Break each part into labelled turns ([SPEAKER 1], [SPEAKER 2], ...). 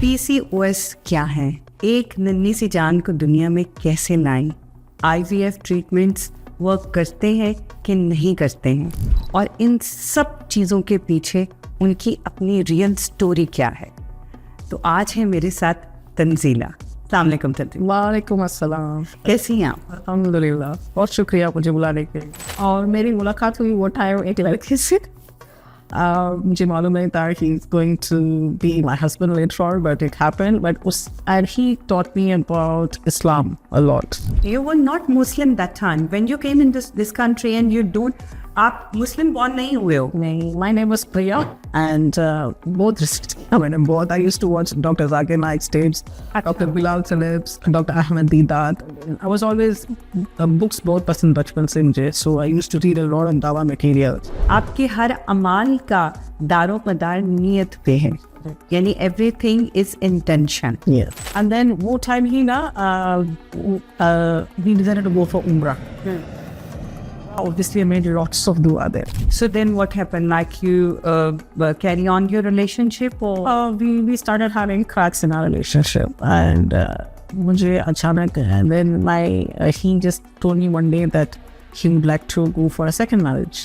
[SPEAKER 1] PCOS क्या है, एक नन्ही सी जान को दुनिया में कैसे लाएं, IVF ट्रीटमेंट्स वर्क करते हैं कि नहीं करते हैं, और इन सब चीज़ों के पीछे उनकी अपनी रियल स्टोरी क्या है। तो आज है मेरे साथ तंजीला। अस्सलाम वालेकुम तंजीला।
[SPEAKER 2] वालेकुम अस्सलाम।
[SPEAKER 1] कैसी हैं आप?
[SPEAKER 2] अल्हम्दुलिल्लाह, बहुत शुक्रिया मुझे बुलाने के लिए। और मेरी मुलाकात हुई वो टाइम एक लड़के से। मुझे मालूम नहीं था he is going to be my husband later on, but it happened. And he taught me about Islam a lot.
[SPEAKER 1] You were not Muslim that time when you came in this country, and you don't. आप मुस्लिम born नहीं हुए हो?
[SPEAKER 2] My name was Priya, and I used to watch Dr. Zakir Naik's tapes, Dr. Bilal Phillips, Dr. Ahmed Deedat. I was always books बहुत पसंद बचपन से मुझे, so I used to read a lot of dawa materials.
[SPEAKER 1] आपके हर अमाल का दारो मदार नियत पे है, यानी everything is intention.
[SPEAKER 2] Yeah. And then वो time ही ना we decided to go for Umrah. Obviously, I made lots of dua there.
[SPEAKER 1] So then what happened? Like you carry on your relationship, or
[SPEAKER 2] we started having cracks in our relationship, and मुझे अचानक, and then he just told me one day that he would like to go for a second marriage.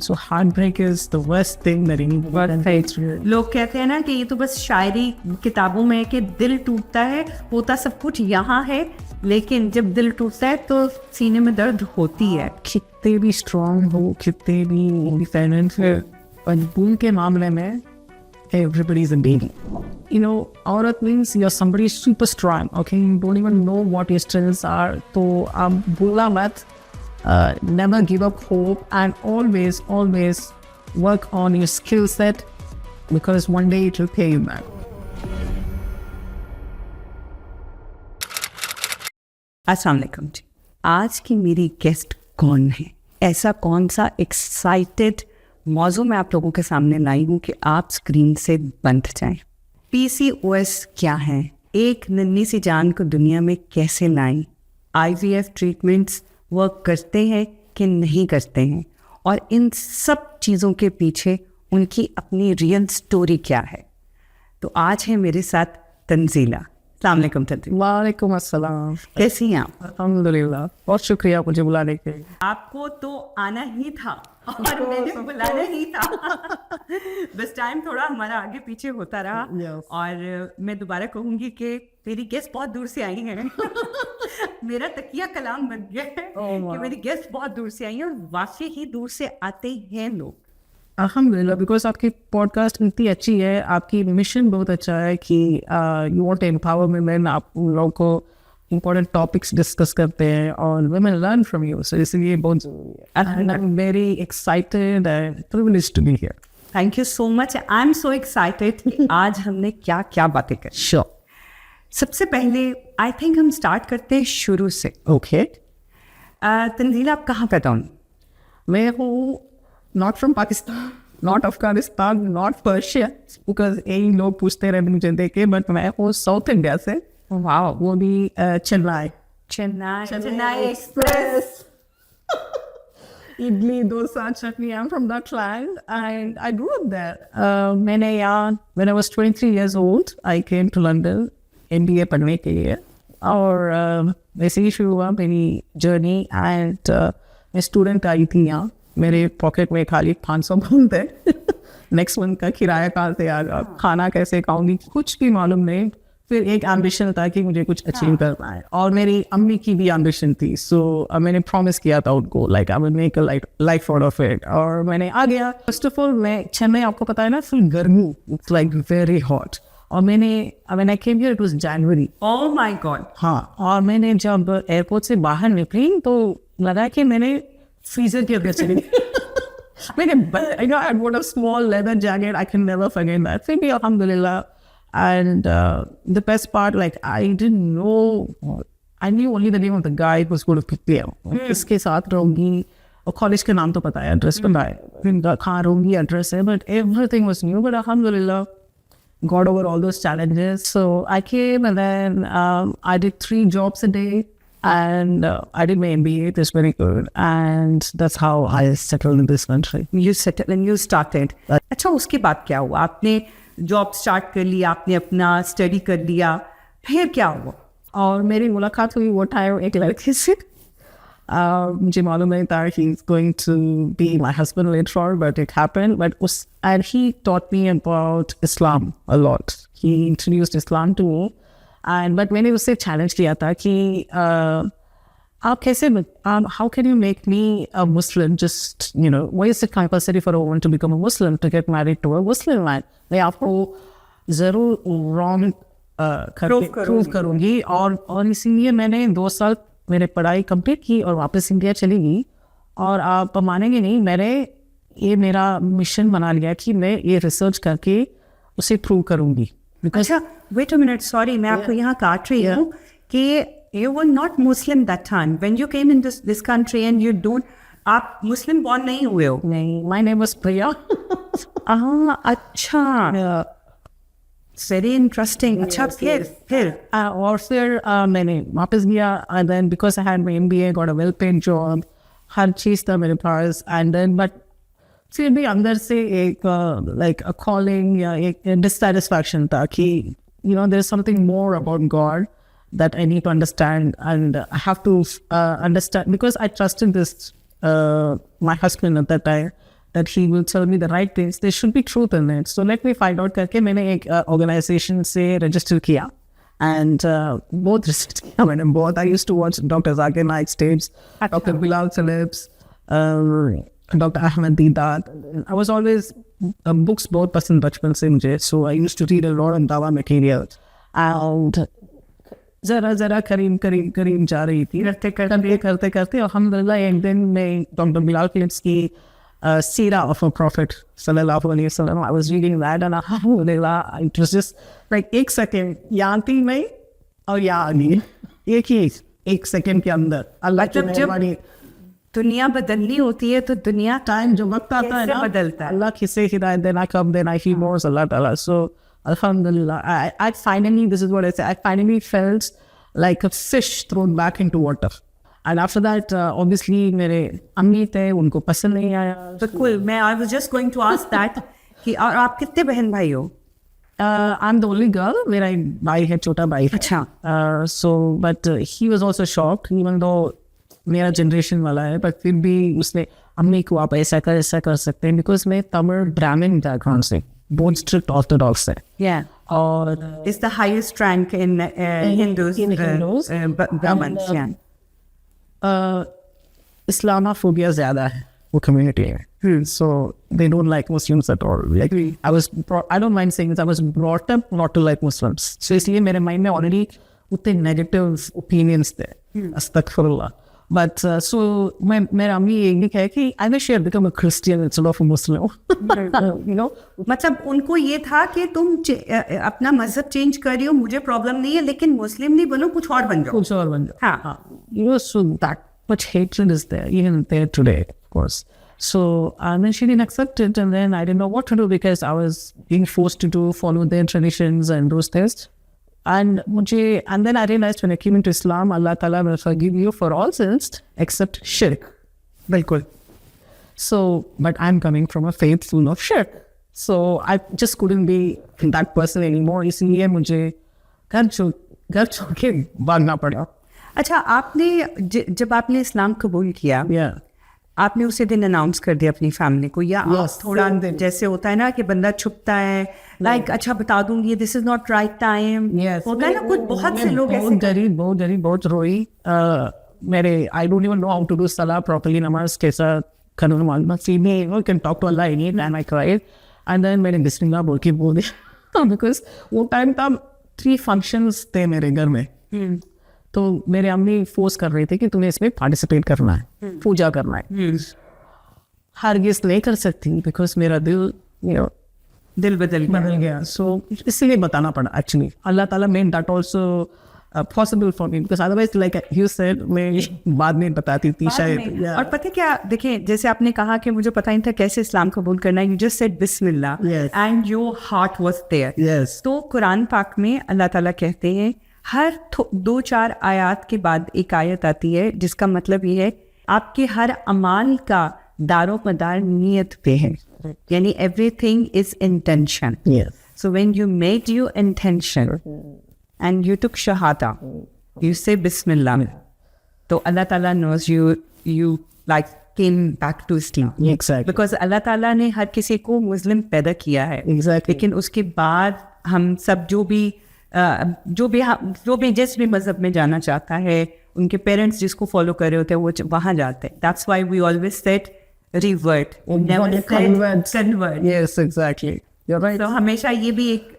[SPEAKER 2] So heartbreak is the worst thing that anyone can through.
[SPEAKER 1] लोग कहते हैं ना कि ये तो बस शायरी किताबों में कि दिल टूटता है, होता सब कुछ यहाँ है, लेकिन जब दिल टूटता है तो सीने में दर्द होती है।
[SPEAKER 2] कितने भी स्ट्रॉन्ग हो, कितने भी इंडिपेंडेंट हो, पर दिल के मामले में everybody is a baby. You know, औरत means you're somebody super strong. Okay, you don't even know what your strengths are. तो आप भूलना मत. Never give up hope, and always work on your skill set, because one day it will pay you back.
[SPEAKER 1] अस्सलाम वालेकुम जी। आज की मेरी guest कौन है? ऐसा कौन सा एक्साइटेड मौजू मैं आप लोगों के सामने लाई हूँ कि आप स्क्रीन से बंध जाएं। PCOS क्या है, एक नन्ही सी जान को दुनिया में कैसे लाएं, IVF ट्रीटमेंट्स वर्क करते हैं कि नहीं करते हैं, और इन सब चीज़ों के पीछे उनकी अपनी रियल स्टोरी क्या है। तो आज है मेरे साथ तंजीला। अस्सलाम वालेकुम तंजीला।
[SPEAKER 2] वालेकुम अस्सलाम।
[SPEAKER 1] कैसी हैं आप?
[SPEAKER 2] अल्हम्दुलिल्लाह, बहुत शुक्रिया मुझे बुलाने के लिए।
[SPEAKER 1] आपको तो आना ही था और मैंने बुलाना ही था। बस टाइम थोड़ा हमारा आगे पीछे होता रहा।
[SPEAKER 2] Yes.
[SPEAKER 1] और मैं दोबारा कहूँगी कि मेरी गेस्ट बहुत दूर से आई हैं। मेरा तकिया कलाम बन गया है कि मेरी गेस्ट बहुत दूर से आई हैं, और वाकई ही दूर से आते हैं लोग।
[SPEAKER 2] अल्हम्दुलिल्लाह, बिकॉज आपकी पॉडकास्ट इतनी अच्छी है, आपकी मिशन बहुत अच्छा है कि you want to empower women, आप उन लोगों को इम्पोर्टेंट टॉपिक्स डिस्कस करते हैं और women learn from you, so इसलिए बहुत ज़रूरी है। And I am very excited and privileged to be here.
[SPEAKER 1] Thank you so much. I am so excited कि आज हमने क्या क्या बातें करी।
[SPEAKER 2] श्योर।
[SPEAKER 1] सबसे पहले आई थिंक हम स्टार्ट करते हैं शुरू से।
[SPEAKER 2] ओके।
[SPEAKER 1] तंजीला, आप कहाँ पैदा हुई?
[SPEAKER 2] मैं हूँ not from Pakistan, not Afghanistan, not Persia, because यही लोग पूछते रहते मुझे देखे, बट मैं हूँ साउथ इंडिया से।
[SPEAKER 1] वाओ।
[SPEAKER 2] वो भी Chennai.
[SPEAKER 1] Chennai express.
[SPEAKER 2] Idli, dosa, chutney, I'm from that land and I grew up there. मैंने यहाँ, when I was 23 years old, I came to London MBA पढ़ने के लिए, और वैसे ही शुरू हुआ मेरी जर्नी। एंड मैं स्टूडेंट आई थी यहाँ, मेरे पॉकेट में खाली 500 पाउंड थे। नेक्स्ट मंथ का किराया कहाँ से आएगा, खाना कैसे खाऊंगी, कुछ भी मालूम नहीं। फिर एक एम्बिशन था कि मुझे कुछ अचीव करना है, और मेरी अम्मी की भी एम्बिशन थी, सो मैंने प्रॉमिस किया था उनको, like I will make a life out of it, और मैंने आ गया। फर्स्ट ऑफ ऑल, मैं चेन्नई, आपको पता है ना, फुल गर्मी, इट्स लाइक वेरी हॉट, और when I came here it was January.
[SPEAKER 1] Oh my God.
[SPEAKER 2] हाँ, और मैंने जब एयरपोर्ट से बाहर निकली तो लगा कि मैंने फ्रीजर के अंदर चली I know I bought a small leather jacket. I can never forget that. फिर भी अल्हम्दुलिल्लाह. And the best part, like, I didn't know. I knew only the name of the guy who was going to pick me up. किसके साथ रहूँगी, और college के नाम तो पता है, एड्रेस पता है, फिर कहाँ रहूँगी, एड्रेस है, but everything was new. But alhamdulillah, got over all those challenges. So I came, and then I did 3 jobs a day. And I did my MBA. That's very good, and that's how I settled in this country.
[SPEAKER 1] You settled and you started. अच्छा, उसके बाद क्या हुआ? आपने job start कर ली, आपने अपना study कर लिया, फिर क्या हुआ?
[SPEAKER 2] और मेरी मुलाकात हुई वो टाइम एक लड़के से। मुझे मालूम नहीं था he is going to be my husband later on, but it happened. But उस and he taught me about Islam a lot. He introduced Islam to me and but मैंने उससे चैलेंज किया था कि आप कैसे how can you make me a Muslim, just you know why is it compulsory for a woman to become a Muslim, to get married to a Muslim man? मैं आपको ज़रूर रॉन्ग प्रूव करूँगी। और इसीलिए मैंने 2 साल मैंने पढ़ाई कंप्लीट की और वापस इंडिया चली गई। और आप मानेंगे नहीं, मैंने ये मेरा मिशन बना लिया कि मैं ये रिसर्च करके उसे प्रूव करूँगी।
[SPEAKER 1] अच्छा, वेट अ मिनट, सॉरी मैं आपको यहाँ काट रही हूँ कि you were not Muslim that time when you came in this country and you don't, आप मुस्लिम बॉर्न नहीं हुए हो?
[SPEAKER 2] नहीं, my name was Priya.
[SPEAKER 1] अच्छा, वेरी इंटरेस्टिंग। अच्छा, फिर
[SPEAKER 2] और फिर मैंने वापस गया and then because I had my MBA, got a well paid job, हर चीज़ था मेरे पास। and then but फिर भी अंदर से एक like a calling या एक dissatisfaction था कि you know there's something more about God that I need to understand, and I have to understand, because I trusted this my husband at that time, that he will tell me the right things. There should be truth in it. So let me find out करके मैंने एक organization से register किया, and both register किया मैंने both. I used to watch Dr. Zakir Naik's tapes, Dr. Bilal Phillips, Dr. Ahmed Deedat. I was always books बहुत पसंद बचपन से मुझे, so I used to read a lot of dawa material, and जरा करीम जा रही थी करते अल्हम्दुलिल्लाह एक दिन मैं डॉक्टर बिलाल फिलिप्स की सीरा ऑफ अ प्रॉफिट सल्लल्लाहु अलैहि वसल्लम, I was reading that and अल्हम्दुलिल्लाह इट वाज जस्ट लाइक एक सेकंड यहाँ थी मैं और यहाँ आ गई, एक सेकंड के अंदर। अल्लाह की मेहरबानी,
[SPEAKER 1] दुनिया बदलनी होती है तो दुनिया
[SPEAKER 2] टाइम जो वक्त आता है ना
[SPEAKER 1] बदलता है।
[SPEAKER 2] अल्लाह किसे हिदायत देना कब देना, ही नोस अल्लाह ताला। So alhamdulillah, I finally, this is what I say, I finally felt like a fish thrown back into water. And after that, obviously मेरे अम्मी थे, उनको पसंद नहीं आया।
[SPEAKER 1] तो cool, मैं I was just going to ask that कि और आप कितने बहन भाई हो?
[SPEAKER 2] I'm the only girl, मेरा एक भाई है, छोटा भाई है।
[SPEAKER 1] अच्छा।
[SPEAKER 2] So but he was also shocked, even though मेरा जनरेशन वाला है, but फिर भी उसने अम्मी को आप ऐसा कर सकते हैं, because मैं तमिल ब्राह्मण बैकग्राउंड से, बहुत स्ट्रिक्ट ऑर्थोडॉक्स है।
[SPEAKER 1] Yeah.
[SPEAKER 2] और
[SPEAKER 1] It's the highest rank in Hindus.
[SPEAKER 2] in Hindus.
[SPEAKER 1] Brahmins, yeah.
[SPEAKER 2] Islamophobia ज़्यादा है वो community में, so they don't like Muslims at all. Like I don't mind saying this, I was brought up not to like Muslims, so इसलिए मेरे mind में already उतने negative opinions थे, अस्तगफिरुल्लाह। But so मेरा अम्मी ये कहे कि I wish you had become a Christian instead of a Muslim. You know,
[SPEAKER 1] मतलब उनको ये था कि तुम अपना मजहब चेंज कर रही हो, मुझे प्रॉब्लम नहीं है, लेकिन मुस्लिम नहीं बनो, कुछ और बन जाओ।
[SPEAKER 2] कुछ और बन जाओ।
[SPEAKER 1] हाँ।
[SPEAKER 2] You know, so that much hatred is there, even there today, of course. So and then she didn't accept it, and then I didn't know what to do, because I was being forced to follow their traditions and those things. And then I realized when I came into Islam, Allah Ta'ala will forgive you for all sins except shirk. Bilkul. So, but I'm coming from a faith full of shirk. So I just couldn't be that person anymore. इसलिए मुझे घर छोड़ के भागना पड़ा।
[SPEAKER 1] अच्छा, आपने जब आपने इस्लाम कबूल किया,
[SPEAKER 2] Yeah.
[SPEAKER 1] आपने उसी दिन अनाउंस कर दिया अपनी फैमिली को, या
[SPEAKER 2] Yes,
[SPEAKER 1] आप थोड़ा
[SPEAKER 2] same दिन।
[SPEAKER 1] जैसे होता है ना कि बंदा छुपता है, लाइक अच्छा बता दूंगी, this is not right time,
[SPEAKER 2] Yes.
[SPEAKER 1] होता है ना, कुछ बहुत से लोग ऐसे
[SPEAKER 2] बहुत रोई। मेरे I don't even know how to do salah properly, नमाज कैसा करना मालूम, you can talk to Allah any time, I cried, and then मैंने बिस्मिल्लाह बोल के बोल दिया, because वो टाइम था 3 functions थे मेरे घर में, तो मेरे अम्मी फोर्स कर रही थी कि तुम्हें इसमें पार्टिसिपेट करना है, पूजा करना है। हरगिज़ नहीं कर सकती, बिकॉज मेरा दिल
[SPEAKER 1] दिल बदल
[SPEAKER 2] गया। सो इसलिए बताना पड़ा एक्चुअली। अल्लाह ताला made that also possible for me, because otherwise like you said मैं बाद में बताती थी शायद।
[SPEAKER 1] और पता क्या, देखिए जैसे आपने कहा कि मुझे पता नहीं था कैसे इस्लाम कबूल करना है, यू जस्ट सेड बिस्मिल्लाह and your heart was there. तो कुरान पाक में अल्लाह ताला कहते हैं, हर 2-4 आयत के बाद एक आयत आती है जिसका मतलब ये है आपके हर अमाल का दारो मदार नियत पे है, यानी everything is intention. So when you made your intention and you took shahada, you say Bismillah. So Allah Ta'ala knows you like came back to Islam.
[SPEAKER 2] Exactly.
[SPEAKER 1] Because Allah Ta'ala ने हर किसी को मुस्लिम पैदा किया है.
[SPEAKER 2] Exactly.
[SPEAKER 1] लेकिन उसके बाद हम सब जो भी जिस भी मजहब में जाना चाहता है, उनके पेरेंट्स जिसको फॉलो कर रहे होते हैं वो वहाँ जाते हैं. That's why we always said revert, never said convert.
[SPEAKER 2] Yes, exactly. You're right.
[SPEAKER 1] तो हमेशा ये भी एक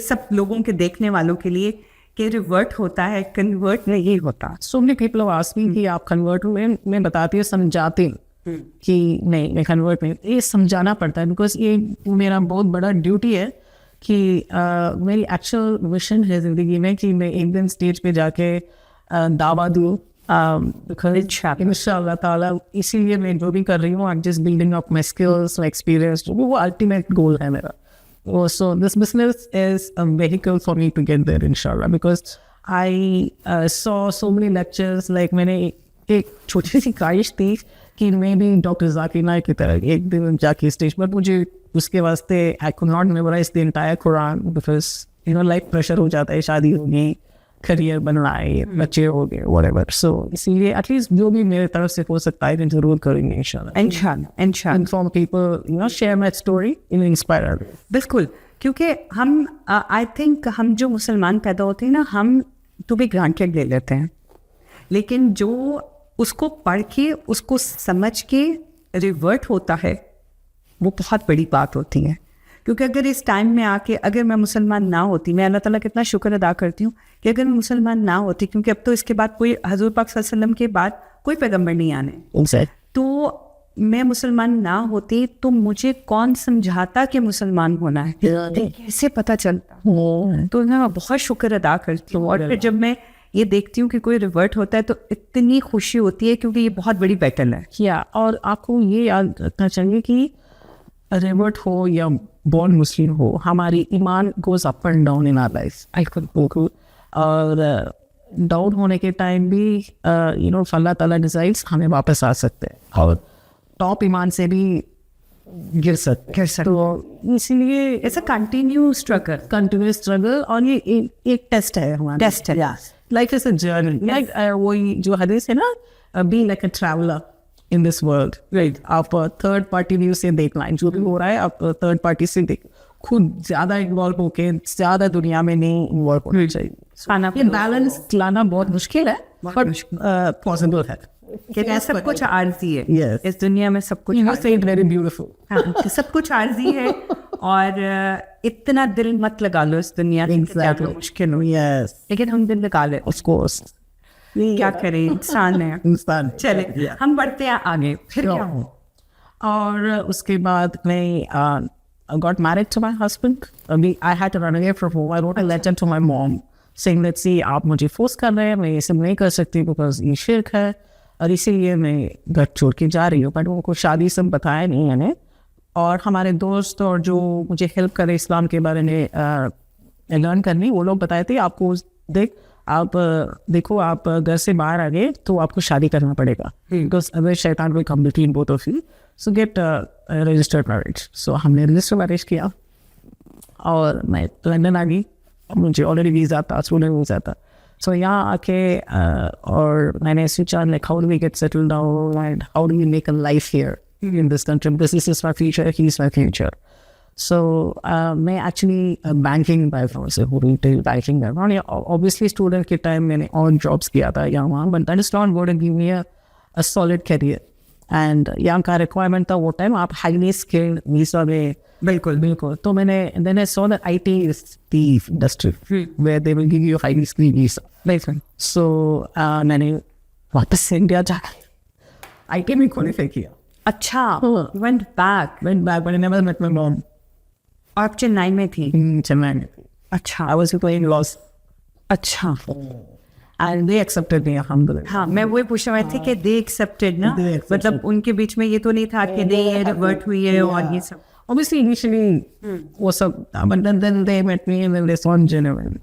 [SPEAKER 1] सब लोगों के देखने वालों के लिए कि रिवर्ट होता है, कन्वर्ट नहीं होता.
[SPEAKER 2] So many people have asked me कि आप कन्वर्ट में मैं बताती हूँ, समझाती हूँ कि नहीं मैं कन्वर्ट नहीं. ये समझाना पड़ता है बिकॉज ये मेरा बहुत बड़ा ड्यूटी है कि मेरी एक्चुअल मिशन है ज़िंदगी में कि मैं एक दिन स्टेज पे जाके दावा दूँ. इंशाअल्लाह ताला इसीलिए मैं जो भी कर रही हूँ, I am just building up my skills, my experience, जो वो अल्टीमेट गोल है मेरा. So this business is a vehicle for me to get there, inshallah, because I saw so many lectures. Like मैंने एक छोटी सी ख्वाहिश थी कि मैं भी डॉक्टर जाकिर नाइक की तरह एक दिन जाके स्टेज पर, मुझे उसके वास्ते I could not memorize the entire Quran because life pressure हो जाता है, शादी होगी, करियर बनना है, बच्चे हो गए, whatever. So इसीलिए एटलीस्ट जो भी मेरे तरफ से हो सकता है जरूर करेंगे इंशाल्लाह. Inform people, share my story, inspire others.
[SPEAKER 1] बिल्कुल, क्योंकि हम आई थिंक हम जो मुसलमान पैदा होते हैं ना, हम तो भी ग्रांटेड ले लेते हैं, लेकिन जो उसको पढ़ के उसको समझ के रिवर्ट होता है वो बहुत बड़ी बात होती है. क्योंकि अगर इस टाइम में आके अगर मैं मुसलमान ना होती, मैं अल्लाह ताला कितना शुक्र अदा करती हूँ कि अगर मैं मुसलमान ना होती, क्योंकि अब तो इसके बाद कोई हजूर पाक सल्लल्लाहु अलैहि वसल्लम के बाद कोई पैगम्बर नहीं आने, तो मैं मुसलमान ना होती तो मुझे कौन समझाता कि मुसलमान होना है, कैसे पता चलता. तो मैं बहुत शुक्र अदा करती हूँ. और फिर जब मैं ये देखती हूँ कि कोई रिवर्ट होता है तो इतनी खुशी होती है, क्योंकि ये बहुत बड़ी बैटल है.
[SPEAKER 2] और आपको ये याद रखना चाहिए कि रिवर्ट हो या बॉर्न मुस्लिम हो, हमारी ईमान goes up and down in our life. और डाउन होने के टाइम भी अल्लाह ताला डिसाइड्स हमें वापस आ सकते हैं, और टॉप ईमान से भी गिर सकते. तो इसीलिए
[SPEAKER 1] इट्स अ कंटिन्यूस
[SPEAKER 2] स्ट्रगल, और ये एक टेस्ट है हमारा.
[SPEAKER 1] टेस्ट है.
[SPEAKER 2] Life is a journey. Like वही जो हदीस है ना, be like a traveller in this world, right? आप थर्ड पार्टी व्यू से देखना है जो भी हो रहा है, आप थर्ड पार्टी से देख, खुद ज़्यादा इन्वॉल्व होके ज़्यादा दुनिया में नहीं इन्वॉल्व होना चाहिए. ये बैलेंस लाना बहुत मुश्किल है, पर पॉसिबल है.
[SPEAKER 1] कि सब कुछ आर्जी है.
[SPEAKER 2] Yes.
[SPEAKER 1] इस दुनिया में सब कुछ
[SPEAKER 2] वेरी ब्यूटीफुल.
[SPEAKER 1] सब कुछ आर्जी है, और इतना दिल मत लगा लो इस दुनिया में, मुश्किल हो.
[SPEAKER 2] Yes.
[SPEAKER 1] लेकिन हम दिल लगा ले,
[SPEAKER 2] Of course.
[SPEAKER 1] क्या करें, इंसान है. चले हम बढ़ते हैं आगे. फिर क्या हो?
[SPEAKER 2] और उसके बाद मैं got married to my husband. I had to run away from home. I wrote a letter to my mom saying that see आप मुझे फोर्स कर रहे हैं, मैं ये सब नहीं कर सकती बिकॉज ये शिर्क है, और इसीलिए मैं घर छोड़ के जा रही हूँ. बट उनको शादी सब बताया नहीं मैंने. और हमारे दोस्त और जो मुझे हेल्प करे इस्लाम के बारे में लर्न करनी, वो लोग बताए थे आपको देखो आप घर से बाहर आ गए तो आपको शादी करना पड़ेगा, बिकॉज अगर शैतान will come between both of you, so get registered marriage. So हमने रजिस्टर्ड मैरिज किया और मैं लंदन आ गई. मुझे ऑलरेडी वीज़ा था, स्टूडेंट वीज़ा था. सो यहाँ आके और मैंने सोचा like how do we get settled down and how do we make a life here in this country, because this is my future, he is my future. So मैं actually banking background से हूँ, retail banking background. Obviously student के time मैंने और jobs किया था यहाँ वहाँ, but that is not going to give me a solid career. And यहाँ का requirement था वो time आप highly skilled visa में. बिल्कुल. तो मैंने then I saw that IT is the industry where they will give you a highly skilled visa. So मैंने वापस से इंडिया जाकर IT में qualify किया.
[SPEAKER 1] अच्छा, went back
[SPEAKER 2] but I never met my mom.
[SPEAKER 1] आप चेन्नई में थी?
[SPEAKER 2] चेन्नई में थी.
[SPEAKER 1] अच्छा.
[SPEAKER 2] I was playing loss.
[SPEAKER 1] अच्छा.
[SPEAKER 2] And they accepted me, alhamdulillah.
[SPEAKER 1] हाँ, मैं वही पूछ रही थी कि they accepted ना, मतलब उनके बीच में ये तो नहीं था कि नहीं रिवर्ट हुई है और ये सब.
[SPEAKER 2] Obviously initially was up, but then they met me and then they saw genuine.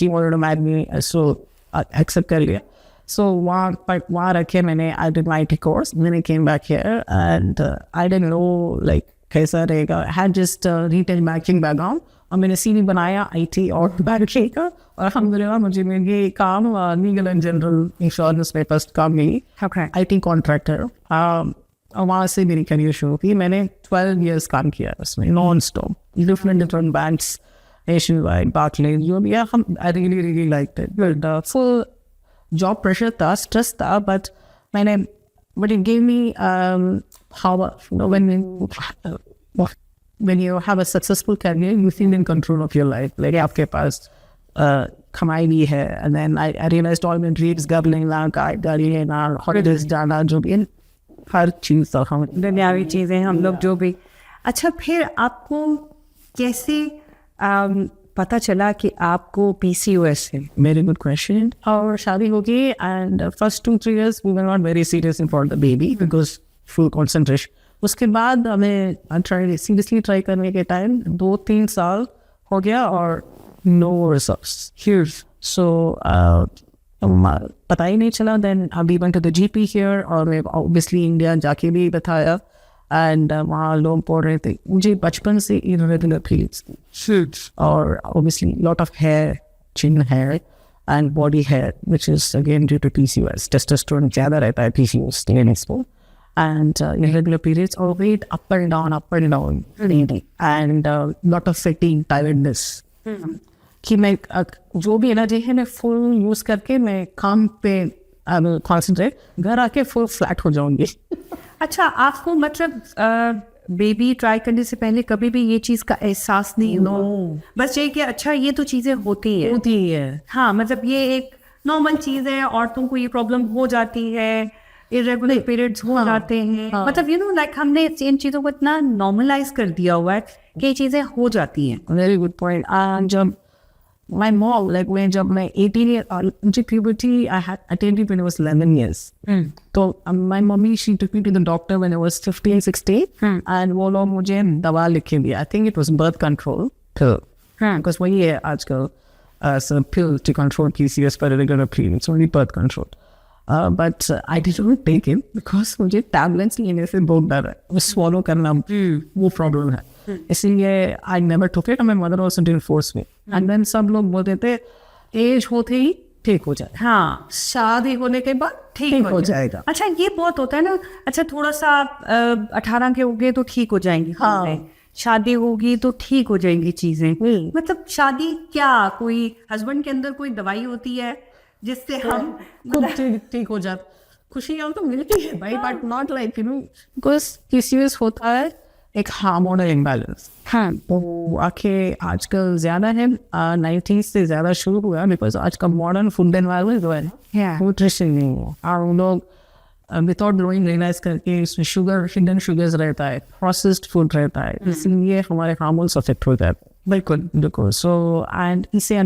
[SPEAKER 2] He wanted to marry me, so I accept कर लिया. So वहाँ रखे मैंने, I did my IT course, then I came back here and I didn't know like कैसा रहेगा. had just retail banking background और मैंने CV बनाया IT और बैंकिंग का और अल्हम्दुलिल्लाह मुझे मिल गई काम लीगल एंड जनरल इंश्योरेंस में फर्स्ट काम मिली IT कॉन्ट्रैक्टर. और वहाँ से मेरी करियर शुरू की. मैंने 12 years काम किया उसमें non stop different banks Nationwide, Barclays, I really liked it. But full job pressure था, stress था, but it gave me power. You know, when you have a successful career, you feel in control of your life. Like आपके पास कमाई भी है, and then I realized all my dreams गबलिंग ना गाड़ी लेना, holidays जाना, जो भी हर चीज़ था हम
[SPEAKER 1] दुनियावी चीज़ें हम लोग जो भी. अच्छा, फिर आपको कैसे पता चला कि आपको PCOS है?
[SPEAKER 2] Very good question. और शादी हो गई and first 2-3 years we were not very serious for the baby because full concentration. उसके बाद हमें seriously try करने के टाइम 2-3 साल हो गया और no results. Huge. So पता ही नहीं चला. Then we went to the GP here और obviously India जाके भी बताया. And वहाँ लोग बोल रहे थे मुझे बचपन से irregular periods और obviously lot of hair, chin hair and body hair which is again due to PCOS. Testosterone ज़्यादा रहता है PCOS में and irregular periods or weight up and down and lot of fatigue, tiredness. कि मैं जो भी energy है मैं फुल यूज़ करके मैं काम पे कॉन्सेंट्रेट, घर आके फुल फ्लैट हो जाऊंगी.
[SPEAKER 1] अच्छा, आपको मतलब बेबी ट्राई करने से पहले कभी भी ये चीज़ का एहसास नहीं हुआ? बस ये कि अच्छा ये तो चीज़ें होती है. हाँ, मतलब ये एक नॉर्मल चीज़ है, औरतों को ये प्रॉब्लम हो जाती है, इरेगुलर पीरियड्स हो जाते हैं. मतलब यू नो लाइक हमने इन चीज़ों को इतना नॉर्मलाइज कर दिया हुआ है कि ये चीज़ें हो जाती हैं.
[SPEAKER 2] Very good point. जब my mom, like when जब मैं 18 years मुझे puberty I had attained when I was 11 years. तो my mommy she took me to the doctor when I was 15-16 and वो लोग मुझे दवा लिख के दिया. I think it was birth control pill because वही है आजकल some pill to control PCOS पर irregular periods, only birth control. But I didn't take it because मुझे tablets लेने से बहुत डर है, वो swallow करना वो problem है. इसलिए I never took it and my mother also didn't force me. And then सब लोग बोलते थे एज होते ही ठीक हो जाए.
[SPEAKER 1] हाँ, शादी होने के बाद ठीक हो जाएगा. अच्छा, ये बहुत होता है ना. अच्छा, थोड़ा सा 18 के हो गए तो ठीक हो जाएंगी. हाँ, शादी होगी तो ठीक हो जाएंगी चीजें. मतलब शादी क्या, कोई हस्बैंड के अंदर कोई दवाई होती है जिससे हम
[SPEAKER 2] खुद ठीक हो जाते. खुशियाँ तो मिलती है भाई, but not like you know because PCOS होता है एक हार्मोनल इम्बैलेंस.
[SPEAKER 1] हाँ,
[SPEAKER 2] तो आखिर आजकल ज़्यादा है 90s से ज़्यादा शुरू हुआ बिकॉज आज का मॉडर्न फूड एनवायरमेंट जो है न्यूट्रिशन नहीं है और उन लोग विदाउट नोइंग रियलाइज करके इसमें शुगर, हिडन शुगर्स रहता है, प्रोसेस्ड फूड रहता है, इसलिए हमारे हार्मोन्स अफेक्ट हो जाते हैं. बिल्कुल. सो एंड इसे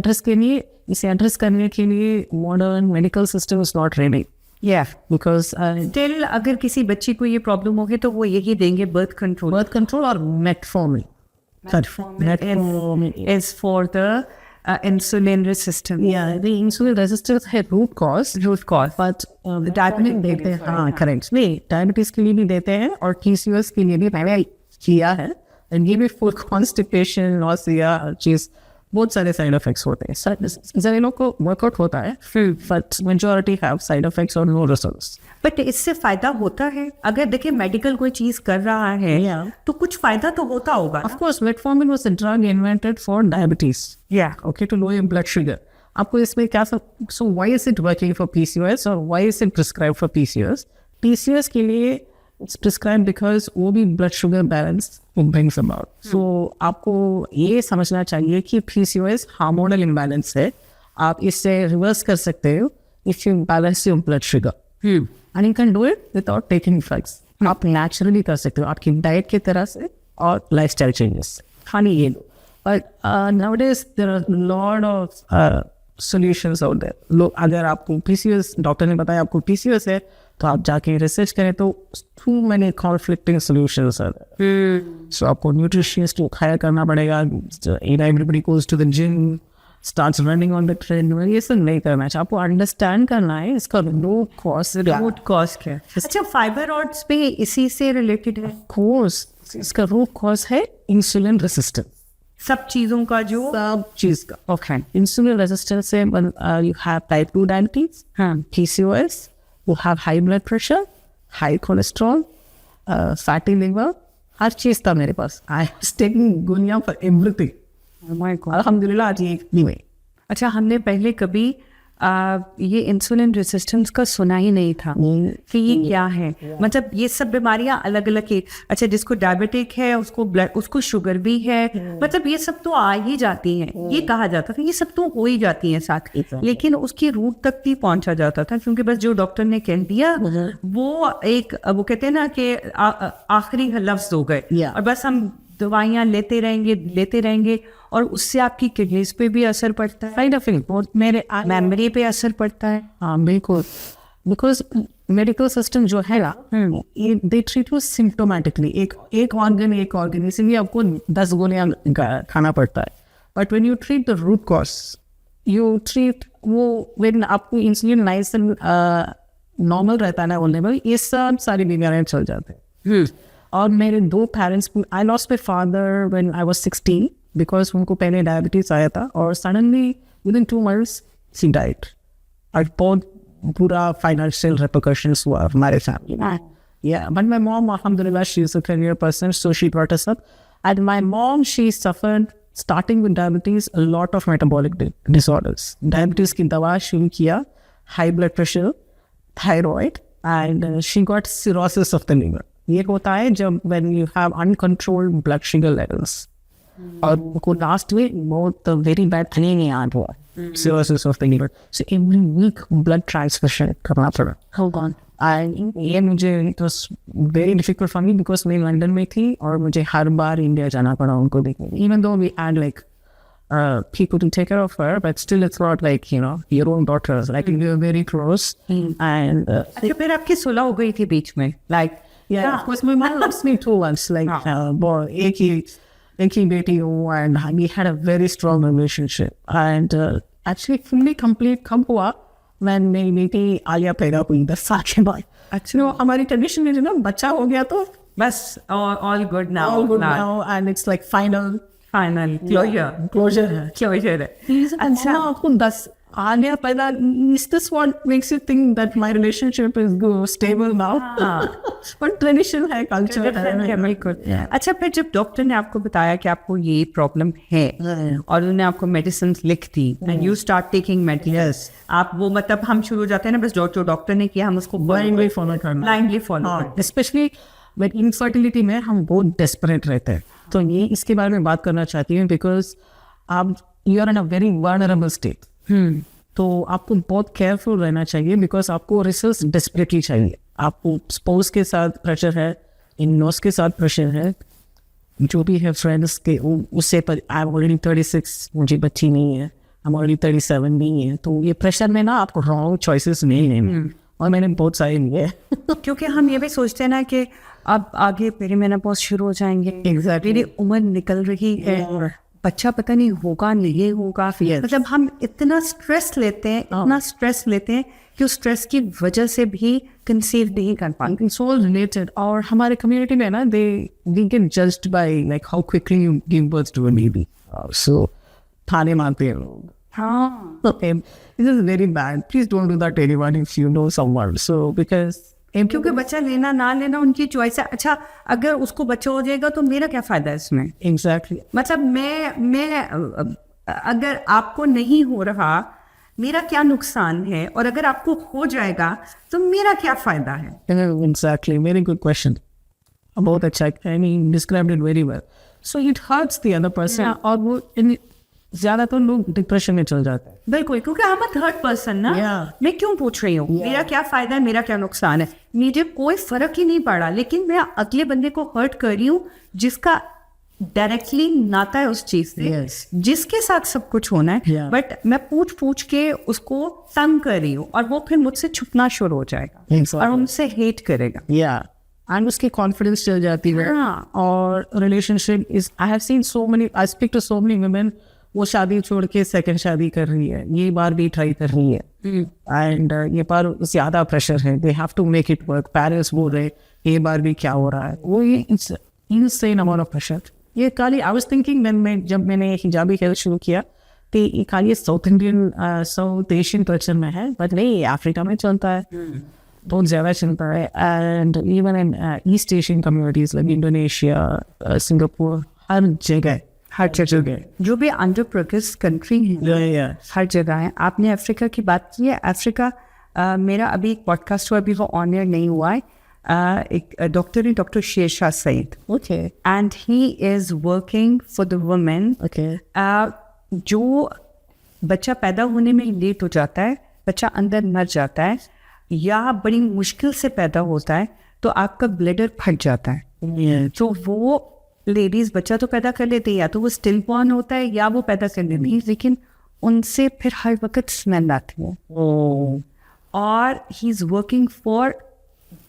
[SPEAKER 2] एड्रेस करने के लिए modern medical system is not ready. Because
[SPEAKER 1] still अगर किसी बच्ची को ये प्रॉब्लम होगी तो वो यही देंगे बर्थ कंट्रोल
[SPEAKER 2] और metformin.
[SPEAKER 1] Metformin is for the insulin resistance.
[SPEAKER 2] Yeah, the insulin resistance है root cause, but diabetes देते हैं. हाँ, correct. नहीं, diabetes के लिए भी देते हैं और PCOS के लिए भी मैंने किया है. And ये भी full constipation, nausea, चीज़ बहुत सारे साइड इफेक्ट्स होते हैं. ज़रा लोग को वर्कआउट होता है, but majority have side effects और नो रिजल्ट्स.
[SPEAKER 1] बट इससे फायदा होता है. अगर देखिए मेडिकल कोई चीज कर रहा है तो कुछ फायदा तो होता होगा.
[SPEAKER 2] Of course metformin was a drug invented for diabetes. Okay, to lower blood sugar. आपको इसमें क्या so why is it working for PCOS और why is it prescribe for PCOS के लिए इट्स प्रिस्क्राइब बिकॉज वो भी blood sugar balance brings about. So आपको ये समझना चाहिए कि PCOS हार्मोनल इम्बैलेंस है. आप इससे रिवर्स कर सकते हो if you balance your blood sugar. And you can do it without taking drugs. आप नेचुरली कर सकते हो आपकी डाइट की तरह से और लाइफस्टाइल चेंजेस. खाली ये लो. But nowadays there are lot of solutions out there. लोग अगर आपको PCOS, डॉक्टर ने बताया आपको PCOS है तो आप जाके रिसर्च करें तो too many conflicting solutions are. So आपको न्यूट्रिशियस को खाया करना पड़ेगा. Everybody goes to the gym starts running on the treadmill. ये सब नहीं करना चाहिए. आपको अंडरस्टैंड करना है इसका रूट कॉज.
[SPEAKER 1] रूट कॉज क्या है? अच्छा, फाइब्रॉइड्स पे इसी से रिलेटेड है?
[SPEAKER 2] कोर्स इसका रूट कॉज है इंसुलिन रेसिस्टेंस.
[SPEAKER 1] सब चीजों का जो
[SPEAKER 2] सब चीज का.
[SPEAKER 1] ओके.
[SPEAKER 2] इंसुलिन रेसिस्टेंस से you have type 2 diabetes, PCOS, you have high blood pressure, high cholesterol, fatty liver. हर चीज था मेरे पास. I was taking गुनिया for everything. अल्हम्दुलिल्लाह आज ये नहीं हुई.
[SPEAKER 1] अच्छा, हमने पहले कभी ये इंसुलिन रेजिस्टेंस का सुना ही नहीं था कि ये क्या है. मतलब ये सब बीमारियां अलग अलग है. अच्छा, जिसको डायबिटिक है उसको शुगर भी है. मतलब ये सब तो आ ही जाती हैं. ये कहा जाता था ये सब तो हो ही जाती हैं साथ, लेकिन उसकी रूट तक नहीं पहुंचा जाता था क्योंकि बस जो डॉक्टर ने कह दिया वो कहते हैं ना कि आखिरी लफ्ज हो गए और बस हम दवाइयाँ लेते रहेंगे और उससे आपकी किडनीज पे भी असर पड़ता है.
[SPEAKER 2] साइड इफेक्ट बहुत मेरे
[SPEAKER 1] मेमोरी पे असर पड़ता है.
[SPEAKER 2] हाँ बिल्कुल. बिकॉज मेडिकल सिस्टम जो है ना दे ट्रीट यू सिम्टोमेटिकली. एक ऑर्गन इसीलिए आपको 10 गोलियां खाना पड़ता है. But when you treat the root cause you treat वो व्हेन आपको इंसुलिन नाइस नॉर्मल रहता है ना वो लेवल, ये सब सारी बीमारियां चल जाते हैं. और मेरे 2 parents, I lost my father when I was 16 because उनको पहले डायबिटीज आया था और suddenly within 2 months he died. और बहुत बुरा फाइनेंशियल रिपरकशंस हुआ हमारे फैमिली में. But my mom alhamdulillah she is a career person so she brought us up. And my mom, she suffered starting with diabetes a lot of metabolic disorders. Diabetes की दवा शुरू किया, high blood pressure, thyroid, and she got cirrhosis of the liver. ये होता है जब when you have uncontrolled blood sugar levels. और उनको लास्ट में बहुत वेरी बैड anemia हुआ, cirrhosis of the liver. So every week blood transfusion करना पड़ा.
[SPEAKER 1] Hold on.
[SPEAKER 2] And ये मुझे it was very difficult for me because मैं लंदन में थी और मुझे हर बार इंडिया जाना पड़ा उनको देखने. Even though we had like people to take care of her, but still it's not like your own daughters. Like we were very close. And
[SPEAKER 1] अच्छा, फिर आपकी सुलह हो गई थी बीच में?
[SPEAKER 2] like yeah, of course my mom loves me too once. Like boy, एक ही बेटी हूँ and we had a very strong relationship. And actually fully complete कब हुआ when मेरी बेटी आलिया पैदा हुई 10 साल के बाद. Actually हमारी ट्रेडिशन में ना बच्चा हो गया तो
[SPEAKER 1] बस all good now.
[SPEAKER 2] All good now and it's like final closure है. अच्छा, आपको 10 आलिया पैदा, is this what makes you think that my relationship is good, stable now? But tradition है, culture है.
[SPEAKER 1] बिल्कुल. अच्छा, फिर जब डॉक्टर ने आपको बताया कि आपको ये प्रॉब्लम है और उन्होंने आपको मेडिसिन लिख दी and you start taking medicines, आप वो मतलब हम शुरू हो जाते हैं ना बस जो डॉक्टर ने किया हम उसको
[SPEAKER 2] blindly follow करना. Especially when infertility में हम बहुत desperate रहते हैं. तो ये इसके बारे में बात करना चाहती हूँ because आप you are in a very vulnerable state. तो आपको बहुत केयरफुल रहना चाहिए बिकॉज आपको रिसर्च डेस्परेटली चाहिए. आपको स्पाउस के साथ प्रेशर है, इन लॉस के साथ प्रेशर है, जो भी है फ्रेंड्स के उससे पर आई एम ऑलरेडी 36, मुझे बच्ची नहीं है, आई एम ऑलरेडी 37 नहीं है. तो ये प्रेशर में ना आपको रॉन्ग चॉइसेस नहीं लेने और मैंने बहुत सारे लिए.
[SPEAKER 1] क्योंकि हम ये भी सोचते हैं ना कि अब आगे पेरीमेनोपॉज शुरू हो जाएंगे.
[SPEAKER 2] Exactly.
[SPEAKER 1] मेरी उम्र निकल रही है, बच्चा पता नहीं होगा नहीं होगा. मतलब हम इतना स्ट्रेस लेते हैं कि उस स्ट्रेस की वजह से भी कंसीव नहीं कर पाते.
[SPEAKER 2] It's all related. और हमारे कम्युनिटी में ना we get judged by like how quickly you give birth to a baby. So थाने मारते हैं लोग.
[SPEAKER 1] हाँ.
[SPEAKER 2] Okay, this is very bad. Please don't do that to anyone if you know someone. So because
[SPEAKER 1] क्योंकि बच्चा लेना ना लेना उनकी चॉइस है. अच्छा, अगर उसको बच्चा हो जाएगा तो मेरा क्या फायदा है इसमें?
[SPEAKER 2] Exactly.
[SPEAKER 1] मतलब मैं अगर आपको नहीं हो रहा मेरा क्या नुकसान है, और अगर आपको हो जाएगा तो मेरा क्या फायदा है?
[SPEAKER 2] Exactly. Very good question. बहुत अच्छा. I mean, described it very well. So it hurts the other person. और वो ज्यादातर लोग डिप्रेशन में चल जाते हैं.
[SPEAKER 1] बिल्कुल, क्योंकि I'm a third person ना. मैं क्यों पूछ रही हूँ मेरा क्या फायदा है, मेरा क्या नुकसान है? मुझे कोई फर्क ही नहीं पड़ा, लेकिन मैं अगले बंदे को हर्ट कर रही हूँ जिसका डायरेक्टली नाता है उस चीज से, जिसके साथ सब कुछ होना है. बट मैं पूछ के उसको तंग कर रही हूँ और वो फिर मुझसे छुपना शुरू हो जाएगा और मुझसे हेट करेगा.
[SPEAKER 2] एंड उसकी कॉन्फिडेंस चल जाती है. और relationship is, I have seen so many, I speak to so many women वो शादी छोड़ के सेकंड शादी कर रही है, ये बार भी ट्राई कर रही है, एंड ये बार ज़्यादा प्रेशर है, they have to make it work, parents बोल रहे ये बार भी क्या हो रहा है, वो ये इनसेन अमाउंट ऑफ प्रेशर। ये खाली आई वाज थिंकिंग जब मैंने हिजाबी हेल्थ शुरू किया तो ये खाली साउथ एशियन कल्चर में है, बट नहीं, अफ्रीका में चलता है, बहुत ज़्यादा चलता है, and even in East Asian communities like Indonesia, Singapore, हर जगह
[SPEAKER 1] जो भी अंडर प्रोग्रेस कंट्री है हर जगह है। आपने अफ्रीका की बात की है, अफ्रीका मेरा अभी एक पॉडकास्ट हुआ, अभी वो ऑन एयर नहीं हुआ है, एक डॉक्टर है, doctor Shershah Syed,
[SPEAKER 2] okay,
[SPEAKER 1] and he is working for the women.
[SPEAKER 2] Okay,
[SPEAKER 1] जो बच्चा पैदा होने में लेट हो जाता है, बच्चा अंदर मर जाता है या बड़ी मुश्किल से पैदा होता है, तो आपका ब्लडर फट जाता है, तो वो लेडीज़ बच्चा तो पैदा कर लेती है, या तो वो स्टिल बॉर्न होता है या वो पैदा कर लेती है, लेकिन उनसे फिर हर वक्त स्मेल आती है, और he is working for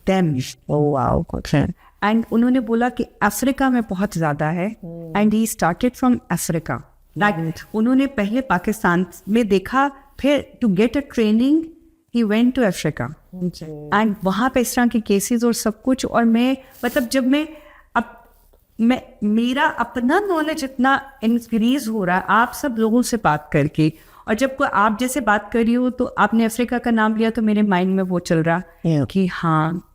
[SPEAKER 1] them.
[SPEAKER 2] Wow, okay,
[SPEAKER 1] and उन्होंने बोला कि अफ्रीका में बहुत ज़्यादा है, and he started from Africa. Like उन्होंने पहले पाकिस्तान में देखा, फिर to get a training he went to Africa, and वहाँ पे इस तरह के केसेस और सब कुछ। और मैं मतलब जब मैं मेरा अपना नॉलेज इतना इंक्रीज हो रहा है आप सब लोगों से बात करके, और जब कोई आप जैसे बात कर रही हो तो आपने अफ्रीका का नाम लिया तो मेरे माइंड में वो चल रहा कि हाँ,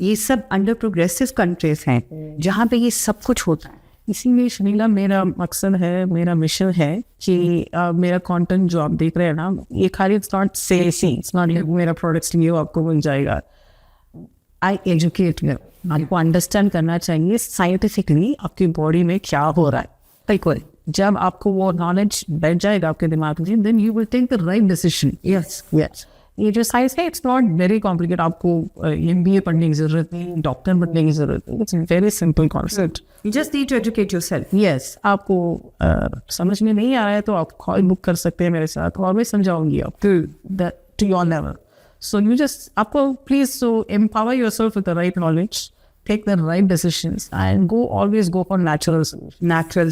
[SPEAKER 1] ये सब अंडर प्रोग्रेसिव कंट्रीज हैं जहाँ पे ये सब कुछ होता है।
[SPEAKER 2] इसीलिए शनीला, मेरा मकसद है, मेरा मिशन है कि मेरा कंटेंट जो आप देख रहे हैं ना, ये खाली it's not salesy, it's not like मेरा प्रोडक्ट्स लिए आपको मिल जाएगा। आई एजुकेट यू, आपको अंडरस्टैंड करना चाहिए साइंटिफिकली आपकी बॉडी में क्या हो रहा है।
[SPEAKER 1] बिल्कुल,
[SPEAKER 2] जब आपको वो नॉलेज बैठ जाएगा आपके दिमाग में, then you will take the right decision.
[SPEAKER 1] Yes
[SPEAKER 2] yes, ये जो साइंस है इट्स नॉट वेरी कॉम्प्लिकेट, आपको MBA पढ़ने की जरूरत नहीं, डॉक्टर बनने की जरूरत नहीं, it's very simple concept.
[SPEAKER 1] You just need to educate yourself.
[SPEAKER 2] Yes, आपको समझ में नहीं आ रहा है तो आप कॉल बुक कर सकते हैं मेरे साथ, और मैं समझाऊंगी आपको to your level. So you just, आपको please so empower yourself with the right knowledge, take the right decisions and always go for natural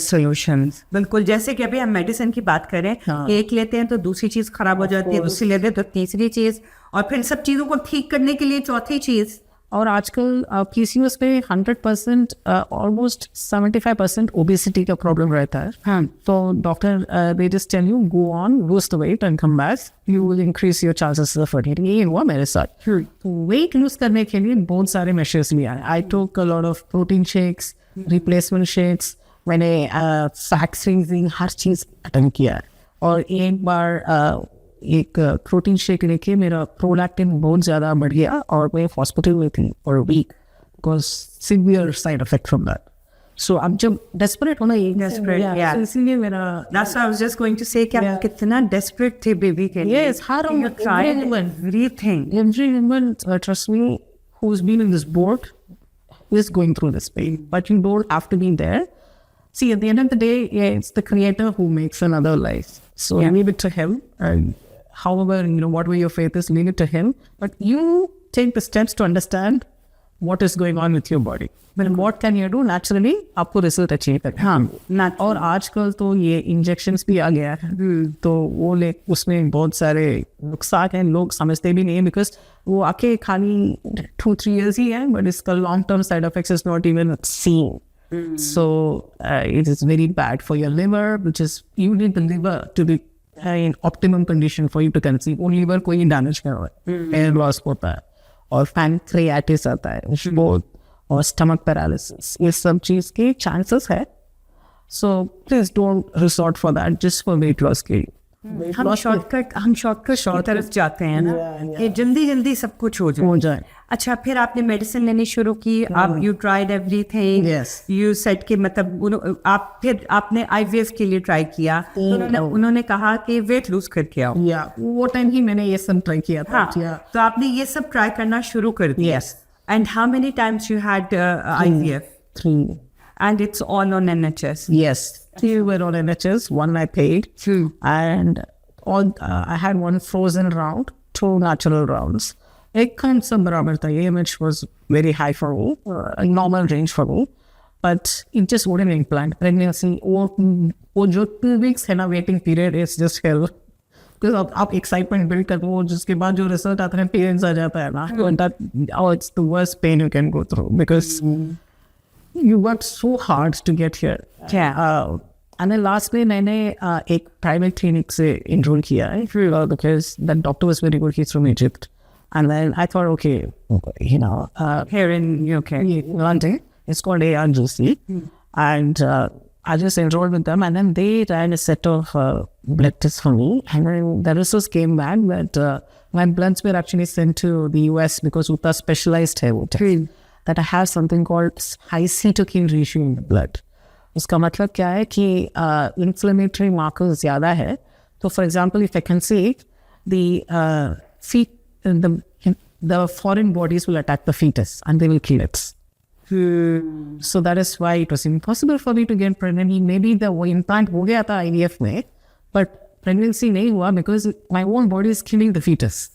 [SPEAKER 1] solutions। बिल्कुल, जैसे कि अभी हम मेडिसिन की बात करें, एक लेते हैं तो दूसरी चीज खराब हो जाती है, दूसरी लेते हैं तो तीसरी चीज, और फिर सब चीजों को ठीक करने के लिए चौथी चीज।
[SPEAKER 2] और आजकल PCOS में 100% ऑलमोस्ट 75% ओबेसिटी का प्रॉब्लम रहता है।
[SPEAKER 1] हाँ,
[SPEAKER 2] तो doctor they just tell you go on, lose the weight and come back, you will increase your chances of fertility. ये हुआ मेरे साथ। वेट लूज करने के लिए बहुत सारे मेजर्स लिया है। I took a lot of protein shakes, replacement shakes, मैंने फैट फ्रीजिंग, हर चीज़ अटेंड किया है। और एक बार एक प्रोटीन शेक लेके मेरा प्रोलैक्टिन बहुत ज़्यादा बढ़ गया और मैं हॉस्पिटल में थी for a week because severe side effect from that. So अब जब डेस्परेट होना, ये
[SPEAKER 1] desperate,
[SPEAKER 2] इसीलिए मेरा
[SPEAKER 1] that's what I was just going to say कि आप कितना desperate थे बेबी के लिए।
[SPEAKER 2] Yes, how
[SPEAKER 1] you tried everything.
[SPEAKER 2] Every woman, trust me, who's been in this boat is going through this pain, but you don't have to be there. See, at the end of the day, it's the creator who makes another life. So leave it to him. And however, whatever your faith is, leave it to him. But you take the steps to understand what is going on with your body. But what can you do? Naturally, आपको result achieve करना।
[SPEAKER 1] हाँ,
[SPEAKER 2] और आजकल तो ये injections भी आ गया है, तो वो उसमें बहुत सारे नुकसान हैं, लोग समझते भी नहीं है, बिकॉज वो आके खाली 2-3 years ही है, बट इसका long term side effects is not even seen. So it is very bad for your liver, which is, you need the liver to be in optimum condition for you to conceive. वो liver को ही damage कर रहा है, hair loss होता है, और pancreatitis आता है, बहुत, और stomach paralysis, ये सब चीज़ के chances है। So please don't resort for that just for weight loss के।
[SPEAKER 1] हम शॉर्टकट की तरफ जाते हैं ना, ये जल्दी सब कुछ हो जाए। अच्छा, फिर आपने मेडिसिन लेनी शुरू की, आप you tried everything, you said कि मतलब आप फिर आपने IVF के लिए ट्राई किया, तो उन्होंने कहा कि वेट लूज करके आओ।
[SPEAKER 2] वो टाइम ही मैंने ये सब ट्राई किया था।
[SPEAKER 1] तो आपने ये सब ट्राई करना शुरू कर दिया। And how many times you had IVF?
[SPEAKER 2] 3.
[SPEAKER 1] And it's all on NHS?
[SPEAKER 2] Yes, 3 were on NHS, 1 I paid, and I had 1 frozen round, 2 natural rounds. एक kind सब बराबर था, AMH was very high for me, a normal range for me, but it just wouldn't implant. Pregnancy, वो जो 2 weeks है ना waiting period is just hell. Because आप excitement build करते हो, जिसके बाद जो result आता है, parents आ जाता है ना, it's the worst pain you can go through because you worked so hard to get here.
[SPEAKER 1] Yeah.
[SPEAKER 2] And then lastly, मैंने एक private clinic से enroll किया है because that doctor was very good. He's from Egypt. And then I thought, okay, you know,
[SPEAKER 1] Here in UK.
[SPEAKER 2] in London, it's called ARGC. And I just enrolled with them. And then they ran a set of blood tests for me. And then the results came back that my bloods were actually sent to the US because Uta specialized hai wo test. That I have something called high cytokine ratio in the blood. उसका मतलब क्या है कि inflammatory markers ज़्यादा है. So for example, if I can say the the foreign bodies will attack the fetus and they will kill it. So that is why it was impossible for me to get pregnant. Maybe the implant हो गया था IVF में, but pregnancy नहीं हुआ because my own body is killing the fetus.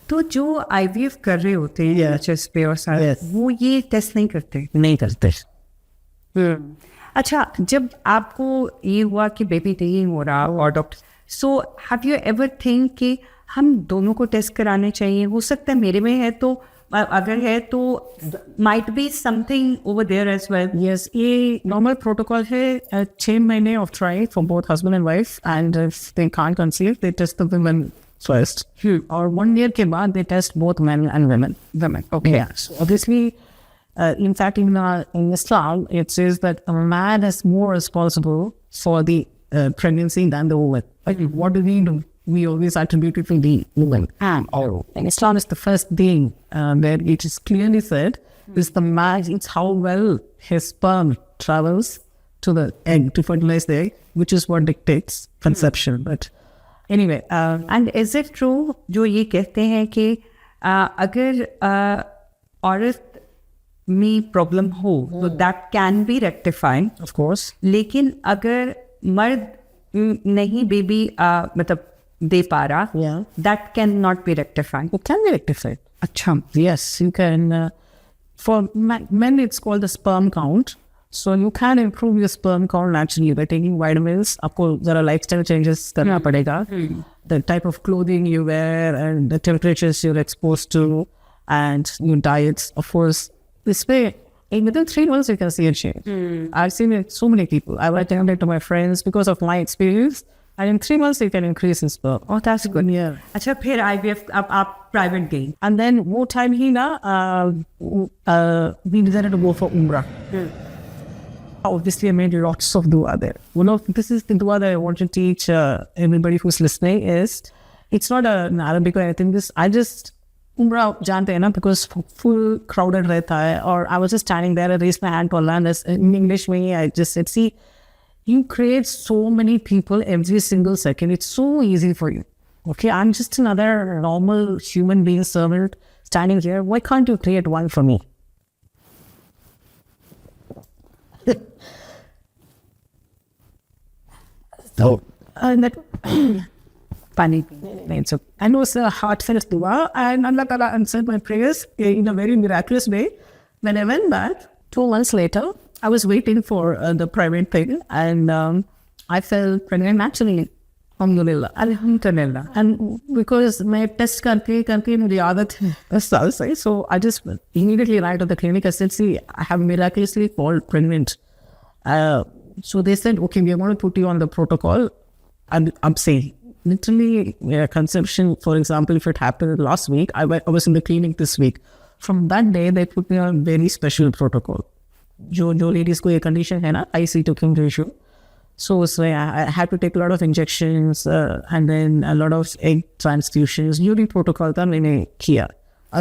[SPEAKER 1] तो जो IVF कर रहे होते हैं चेस्ट पे और सारा,
[SPEAKER 2] Yes.
[SPEAKER 1] वो ये टेस्ट नहीं करते.
[SPEAKER 2] नहीं करते.
[SPEAKER 1] अच्छा, जब आपको ये हुआ कि बेबी नहीं हो रहा और doctor, so have you ever think कि हम दोनों को टेस्ट कराने चाहिए? हो सकता है मेरे में है तो अगर है तो might be something over there as well.
[SPEAKER 2] Yes, ये normal protocol है. 6 महीने of trying for both husband and wife, and if they can't conceive, they test the women first. और 1 year के बाद they test both men and women.
[SPEAKER 1] Okay.
[SPEAKER 2] Yeah. So obviously, in fact, in Islam, it says that a man is more responsible for the pregnancy than the woman. Like, what do we do? We always attribute it to the woman. And Islam is the first thing where it is clearly said is the man, it's how well his sperm travels to the egg to fertilize the egg, which is what dictates conception. But anyway,
[SPEAKER 1] and is it true जो ये कहते हैं कि अगर औरत में problem हो तो that can be rectified,
[SPEAKER 2] of course,
[SPEAKER 1] लेकिन अगर मर्द नहीं बेबी मतलब दे पा रहा,
[SPEAKER 2] Yeah.
[SPEAKER 1] That can not be rectified.
[SPEAKER 2] it can be rectified.
[SPEAKER 1] अच्छा.
[SPEAKER 2] Yes, you can. For men, it's called the sperm count. So you can improve your sperm count naturally by taking vitamins. आपको जरा lifestyle changes करना पड़ेगा. The type of clothing you wear and the temperatures you're exposed to and your diets. Of course, this way, within 3 months you can see a change. I've seen it so many people. I've attended to my friends because of my experience. And in 3 months you can increase his sperm.
[SPEAKER 1] Oh, that's good.
[SPEAKER 2] Yeah.
[SPEAKER 1] अच्छा, फिर IVF अब आप private गई.
[SPEAKER 2] And then more time he na we decided to go for Umrah. Obviously, I made lots of dua there. This is the dua that I want to teach everybody who's listening. Is it's not an Arabic or anything. I just Umrah जानते हैं ना because full crowded रहता है. Or I was just standing there, I raised my hand to Allah, and in English में I just said, see, you create so many people every single second. It's so easy for you. Okay, I'm just another normal human being servant standing here. Why can't you create one for me?
[SPEAKER 3] No.
[SPEAKER 2] And that
[SPEAKER 1] पानी.
[SPEAKER 2] so I know it's a heartfelt dua, and Allah Ta'ala answered my prayers in a very miraculous way. When I went back 2 months later, I was waiting for the private thing, and I fell pregnant naturally. Alhamdulillah.
[SPEAKER 1] Alhamdulillah.
[SPEAKER 2] And because my test करके मुझे आदत है, so I just immediately ran to the clinic. I said, see, I have miraculously fall pregnant. So they said, okay, we are going to put you on the protocol. And I'm saying, literally, conception, for example, if it happened last week, I was in the clinic this week. From that day, they put me on a very special protocol. जो ladies को ये condition है ना, high cytokine ratio. So I had to take a lot of injections and then a lot of egg transfusions. During protocol था मैंने किया.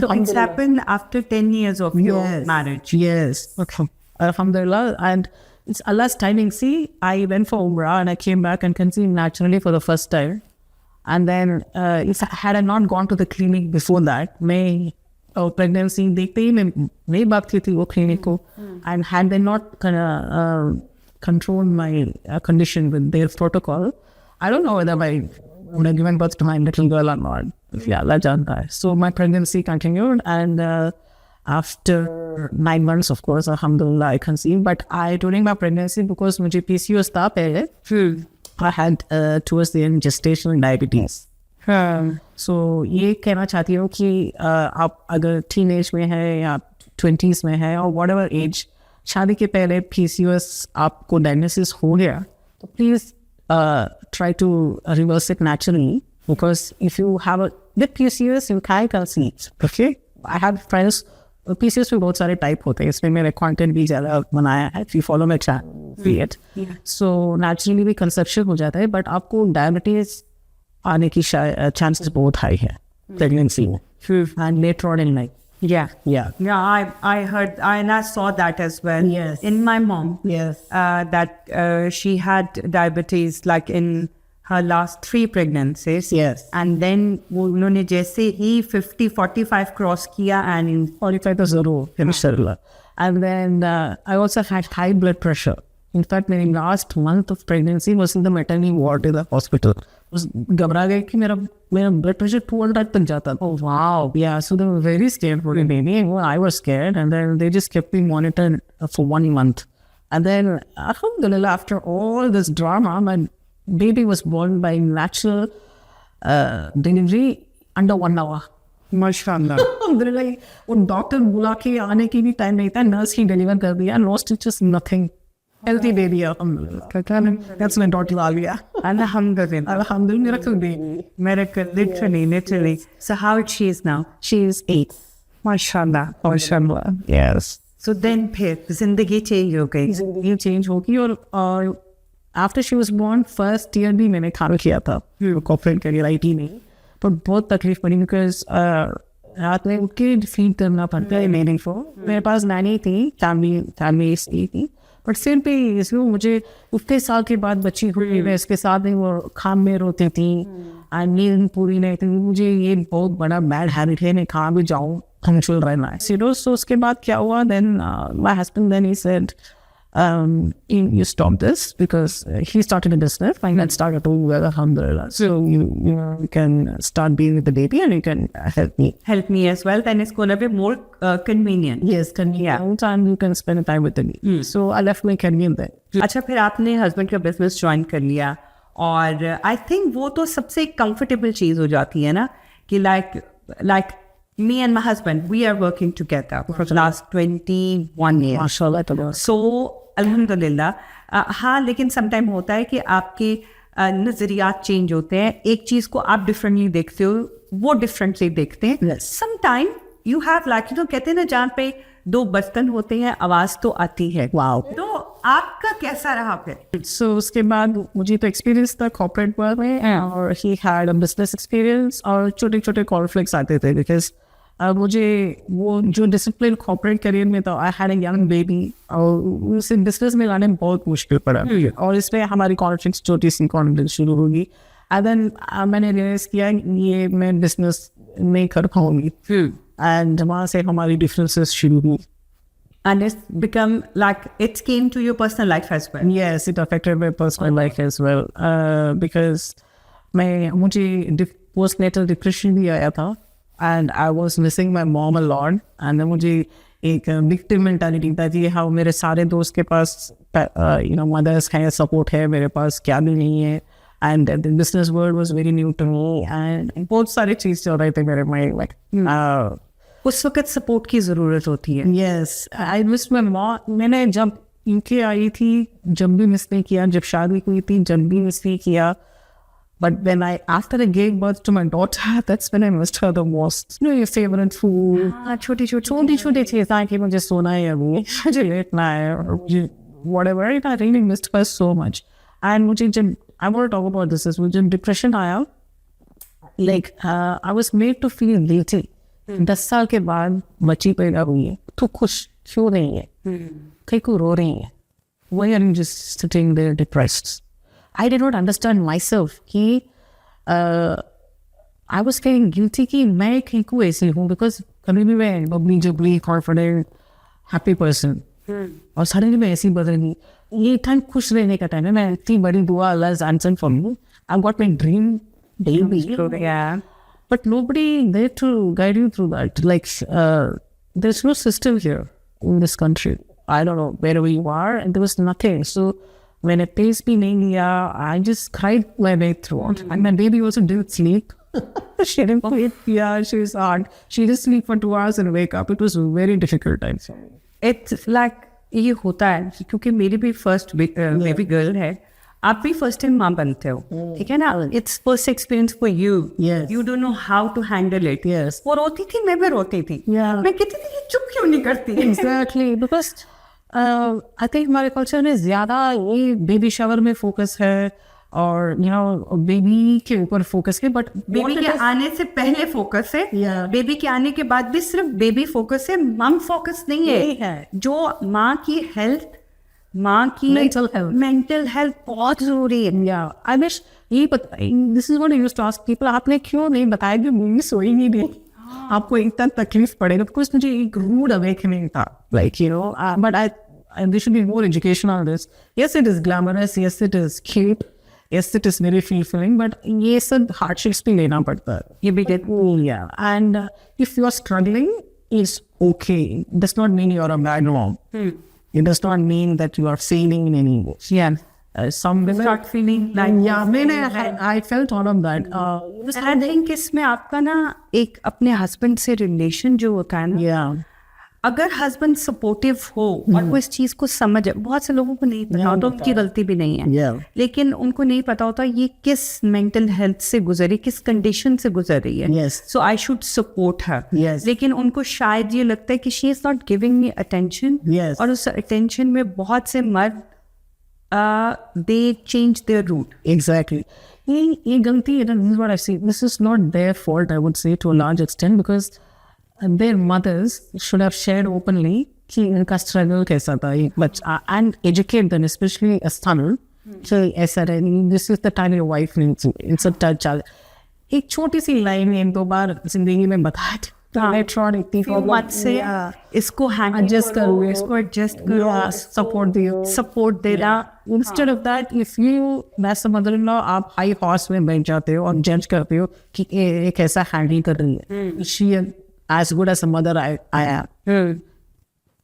[SPEAKER 1] So it's happened after 10 years of your marriage.
[SPEAKER 2] Yes. Okay. Alhamdulillah. And it's Allah's timing. See, I went for Umrah and I came back and conceived naturally for the first time. And then if had I not gone to the clinic before that, my pregnancy, देखते ही मैं नहीं भागती थी वो clinic को. And had they not controlled my condition with their protocol, I don't know whether I would have given birth to my little girl or not. Yeah, Allah janta hai. So my pregnancy continued, and after 9 months, of course, alhamdulillah, I conceived. But during my pregnancy, because मुझे PCOS था पहले, I had towards the end gestational diabetes. So ये कहना चाहती हूँ कि आप अगर टीनेज में है या 20s में है और whatever age, शादी के पहले PCOS आपको डायग्नोसिस हो गया तो please try to reverse it naturally, because if you have a with PCOS you can conceive. Okay, I have friends PCOS में बहुत सारे टाइप होते हैं, इसमें मैंने कंटेंट भी ज़्यादा बनाया है, if you follow my channel, so naturally भी conception हो जाता है, but आपको डायबिटीज आने की चांसेस बहुत हाई है प्रेगनेंसी में and later on in life.
[SPEAKER 1] Yeah.
[SPEAKER 2] Yeah.
[SPEAKER 1] Yeah, I heard, and I saw that as well.
[SPEAKER 2] Yes.
[SPEAKER 1] In my mom.
[SPEAKER 2] Yes.
[SPEAKER 1] That she had diabetes like in her last 3 pregnancies.
[SPEAKER 2] Yes.
[SPEAKER 1] And then उन्होंने जैसे ही 45 cross किया and
[SPEAKER 2] 45 तो ज़रूर इंशाल्लाह. And then I also had high blood pressure. In fact, my last month of pregnancy was in the maternity ward in the hospital. उस घबरा गई कि मेरा blood pressure 200 तक जाता था.
[SPEAKER 1] oh wow.
[SPEAKER 2] Yeah, so they were very scared for the baby. Well, I was scared, and then they just kept me monitored for 1 month. And then, alhamdulillah, after all this drama, my baby was born by natural delivery under 1 hour.
[SPEAKER 1] माशाल्लाह.
[SPEAKER 2] Alhamdulillah, वो doctor बुला के आने की भी time नहीं था, nurse ही deliver कर दिया, no stitches, nothing. Healthy baby, alhamdulillah. That's my daughter Alia.
[SPEAKER 1] Alhamdulillah.
[SPEAKER 2] Alhamdulillah, miracle baby.
[SPEAKER 1] Miracle, literally. So how old she is now?
[SPEAKER 2] She is 8.
[SPEAKER 1] माशाल्लाह.
[SPEAKER 2] Mashallah. Yes.
[SPEAKER 1] So then फिर जिंदगी change हो गई.
[SPEAKER 2] जिंदगी change होगी और after she was born first year भी मैंने काम किया था कॉर्पोरेट करियर IT में, पर बहुत तकलीफ पड़ी बिकॉज रात में उठ के फीड करना पड़ता है मेरे को. मेरे पास नैनी थी, फैमिली थी, बट फिर भी इसलिए मुझे उतने साल के बाद बच्ची हुई, मैं इसके साथ ही वो खाम में रोती थी और नींद पूरी नहीं थी. मुझे ये बहुत बड़ा बैड हैबिट है, मैं कहाँ भी जाऊँ पंक्चुअल रहना है. सो उसके बाद क्या हुआ, then my husband then he said you stop this, because he started a business and that started to well, alhamdulillah. So you can start being with the baby and you can help me
[SPEAKER 1] as well. Then it's going to be more convenient.
[SPEAKER 2] Yes, convenient, and you can spend time with the baby. So I left my career there.
[SPEAKER 1] अच्छा, फिर आपने husband का business join कर लिया और I think वो तो सबसे कंफर्टेबल चीज़ हो जाती है ना कि like me and my husband, we are working together for the last 21 years.
[SPEAKER 2] Mashallah.
[SPEAKER 1] So alhamdulillah. हाँ, लेकिन समटाइम होता है कि आपके नज़रियात चेंज होते हैं. एक चीज़ को आप डिफरेंटली देखते हो, वो डिफरेंटली देखते हैं.
[SPEAKER 2] Yes.
[SPEAKER 1] Sometime you have like कहते हैं ना, जहाँ पे 2 बर्तन होते हैं आवाज़ तो आती है.
[SPEAKER 2] Wow.
[SPEAKER 1] तो आपका कैसा रहा फिर?
[SPEAKER 2] So उसके बाद मुझे तो एक्सपीरियंस था कॉर्पोरेट वर्ल्ड में, और he had a business experience, और छोटे छोटे कॉन्फ्लिक्ट्स आते थे बिकॉज मुझे वो जो डिसिप्लिन कॉर्पोरेट करियर में था, I had a young baby, और उसे बिजनेस में लाने में बहुत मुश्किल पड़ा, और इसमें हमारी कॉन्फ्लिक्ट्स छोटी सी कॉन्फ्लिक्ट शुरू होगी. एंड देन मैंने रियलाइज किया ये मैं बिजनेस नहीं कर पाऊंगी, एंड वहाँ से हमारी डिफरेंसेस शुरू हुई.
[SPEAKER 1] And it's become like it came to your personal life as well.
[SPEAKER 2] Yes, it affected my personal life as well, because मुझे postnatal depression भी आया था, and I was missing my mom a lot, and मुझे एक victim mentality था कि हाँ मेरे सारे दोस्त के पास mothers हैं, support है, मेरे पास क्या भी नहीं है, and the business world was very new to me, and बहुत सारे चीज़ चल रहे थे मेरे mind
[SPEAKER 1] उस वक्त सपोर्ट की ज़रूरत होती है.
[SPEAKER 2] Yes, I miss my mom. मैंने जब UK आई थी, जब भी मिस नहीं किया, जब शादी हुई थी जब भी मिस नहीं किया, but when after I gave birth to my daughter, that's when I missed her the most. Your favorite food, छोटी छोटी चीज़ें कि मुझे सोना है अभी, मुझे लेटना है, मुझे whatever. I really missed her so much. And मुझे जब I want to talk about this, मुझे depression आया, like I was made to feel guilty. 10 साल के बाद बच्ची पैदा हुई है तो खुश क्यों नहीं है, कहीं को रो रही है, why are you just sitting there depressed? I did not understand myself कि I was feeling guilty कि मैं कहीं को ऐसी हूँ, because कभी भी मैं बबली जबली कॉन्फिडेंट हैप्पी पर्सन, और सडनली मैं ऐसी बदल गई. ये टाइम खुश रहने का टाइम है. मैं इतनी बड़ी दुआ अल्लाह has answered for me. I've got my dream baby.
[SPEAKER 1] Yeah.
[SPEAKER 2] But nobody there to guide you through that. Like, there's no system here in this country. I don't know wherever you are, and there was nothing. So when a pace bhi nahi liya, I just cried my way through. And my baby also didn't sleep. She didn't sleep. Yeah, she was hard. She just sleep for 2 hours and wake up. It was a very difficult time for me.
[SPEAKER 1] It's like ये होता है क्योंकि मेरी भी first baby girl है. आप भी first time माँ बनते हो, ठीक है ना. It's first experience for you.
[SPEAKER 2] Yes.
[SPEAKER 1] You don't know how to handle it.
[SPEAKER 2] Yes.
[SPEAKER 1] वो रोती थी, मैं भी रोती थी.
[SPEAKER 2] Yeah.
[SPEAKER 1] मैं कहती थी ये चुप क्यों नहीं करती.
[SPEAKER 2] Exactly, because I think हमारे कल्चर में ज़्यादा ये बेबी शावर में फोकस है और बेबी के ऊपर फोकस है. बट
[SPEAKER 1] बेबी के आने से पहले फोकस है.
[SPEAKER 2] Yeah.
[SPEAKER 1] बेबी के आने के बाद भी सिर्फ बेबी फोकस है, मम फोकस नहीं
[SPEAKER 2] नहीं
[SPEAKER 1] है.
[SPEAKER 2] है.
[SPEAKER 1] जो माँ की हेल्थ, माँ की मेंटल हेल्थ बहुत जरूरी है.
[SPEAKER 2] आई विश ये this is what I used to ask people, आपने क्यों नहीं बताया कि बेबी सोई नहीं रही, आपको इतना तकलीफ पड़ेगा. बिकॉज मुझे एक रूड अवेकनिंग था, like but I there should be more education on this. Yes it is glamorous, yes it is cute, yes it is very fulfilling, but ये सब hardships भी लेना पड़ता है.
[SPEAKER 1] ये भी
[SPEAKER 2] and if you are struggling, it's okay. It does not mean you are a bad mom. It does not mean that you are failing in any way. Some women
[SPEAKER 1] start feeling like
[SPEAKER 2] I felt all of that.
[SPEAKER 1] and I think इसमें आपका ना एक अपने husband से relation जो होता है ना, अगर हस्बैंड सपोर्टिव हो और वो इस चीज को समझ, बहुत से लोगों को नहीं पता होता, उनकी गलती भी नहीं है, लेकिन उनको नहीं पता होता ये किस मेंटल हेल्थ से गुजरी, किस कंडीशन से गुजर रही है. So I should support her. लेकिन उनको शायद ये लगता है कि she is not giving me attention. और उस अटेंशन में बहुत से मर्द they change their route.
[SPEAKER 2] Exactly. ये गलती, this is what I see. This is not their fault, I would say, to a large extent, because their mothers should have shared openly कि इनका struggle कैसा था एक बच्चा, and educate them, especially a son. So ऐसा रहे, this is the time your wife needs you. It's a touch. एक छोटी सी लाइन एक दो बार जिंदगी में बताया
[SPEAKER 1] से इसको
[SPEAKER 2] एडजस्ट करो, इसको एडजस्ट करो, सपोर्ट देना. Instead of that, if you as a mother in law आप हाई हॉर्स में बैठ जाते हो और जज करते हो कि ये कैसा हैंडल कर रही है, she as good as a mother I am,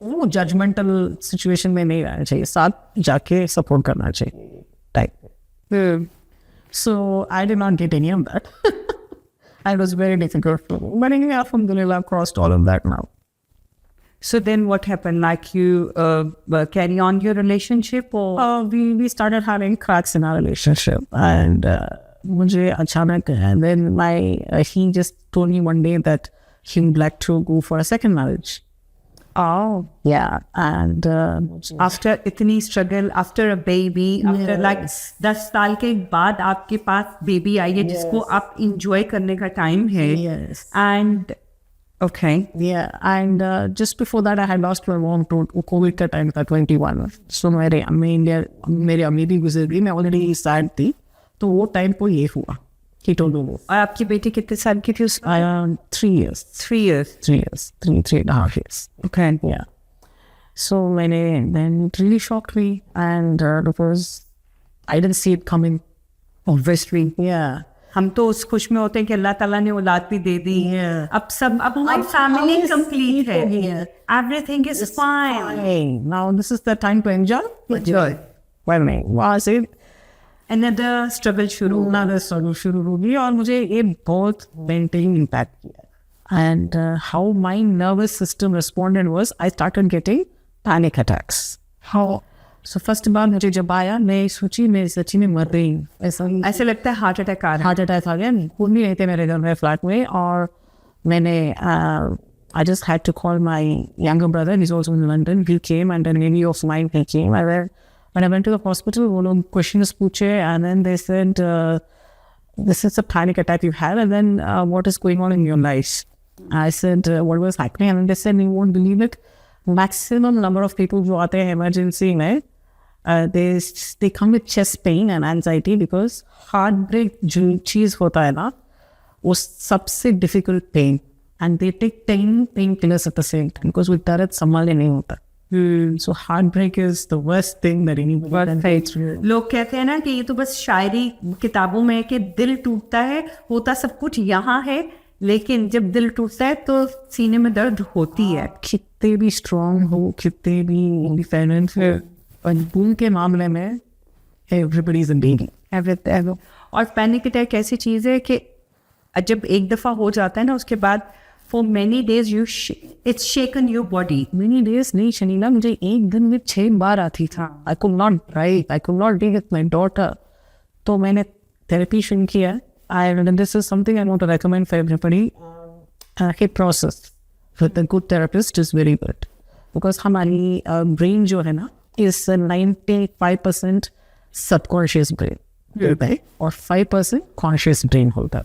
[SPEAKER 2] वो जजमेंटल सिचुएशन में नहीं रहना चाहिए, साथ जाके सपोर्ट करना चाहिए type. So I did not get any of that. It was very difficult for me. But anyway, alhamdulillah, I've crossed all of that now.
[SPEAKER 1] So then what happened? Like you carry on your relationship, or?
[SPEAKER 2] We started having cracks in our relationship. And mujhe achanak, and then he just told me one day that he would like to go for a second marriage.
[SPEAKER 1] Oh.
[SPEAKER 2] Yeah. And
[SPEAKER 1] after itni struggle, after a baby, after like 10 साल के बाद आपके पास baby I है जिसको आप enjoy करने का time है.
[SPEAKER 2] Yes.
[SPEAKER 1] And okay.
[SPEAKER 2] Yeah. And just before that, I had lost my mom to COVID का टाइम था 21. So मेरी अम्मी भी गुजर गई, मैं already sad थी, तो वो टाइम को ये हुआ. He told me.
[SPEAKER 1] और आपकी बेटी कितने साल की थी उस?
[SPEAKER 2] 3 years.
[SPEAKER 1] 3 years.
[SPEAKER 2] 3.5 years.
[SPEAKER 1] Okay.
[SPEAKER 2] Yeah. So then it really shocked me, and because I didn't see it coming.
[SPEAKER 1] Obviously.
[SPEAKER 2] Yeah.
[SPEAKER 1] हम तो उस खुश में होते हैं कि अल्लाह ताला ने औलाद भी दे दी. अब हमारी फैमिली कंप्लीट है. Everything is fine.
[SPEAKER 2] Now this is the time to enjoy. Well, was it?
[SPEAKER 1] Another struggle शुरू
[SPEAKER 2] होगी और मुझे ये बहुत मेंटली इम्पैक्ट किया. And how my nervous system responded was I started getting panic attacks. How? So first बार मुझे जब आया, मैं सोची मैं सच्ची में मर रही हूँ.
[SPEAKER 1] ऐसे लगता है हार्ट अटैक आ
[SPEAKER 2] गया. खुद नहीं रहते मेरे घर में फ्लैट में, और मैंने I just had to call my younger brother. He's also in London. He came, and then maybe of mine he came. When I went to the hospital, वो लोग questions पूछे, and then they said, this is a panic attack you had, and then what is going on in your life? I said, what was happening? And then they said, you won't believe it. Maximum number of people जो आते हैं emergency में, they come with chest pain and anxiety because heartbreak जो चीज़ होता है ना, वो सबसे difficult pain, and they take 10 painkillers at the same time because with दर्द संभालने नहीं होता. So heartbreak is the worst thing that anyone can face through.
[SPEAKER 1] लोग कहते हैं ना कि ये तो बस शायरी किताबों में कि दिल टूटता है, होता सब कुछ यहाँ है, लेकिन जब दिल टूटता है तो सीने में दर्द होती है।
[SPEAKER 2] कितने भी स्ट्रांग हो, कितने भी इंडिपेंडेंट हो, दिल के मामले में एवरीबडी इज अ बेबी।
[SPEAKER 1] और पैनिक अटैक ऐसी चीज़ है कि जब एक दफ़ा हो जाता है ना, उसके बाद for many days it's shaken your body.
[SPEAKER 2] Many days नहीं शनीला, मुझे एक दिन में 6 बार आती था। I could not drive, I could not be with my daughter. तो मैंने थेरेपी शुरू किया। And this is something I want to recommend for everybody. hypnosis with a good therapist is very good, because हमारी brain जो है ना is 95% subconscious brain होता है और 5% कॉन्शियस ब्रेन होता है।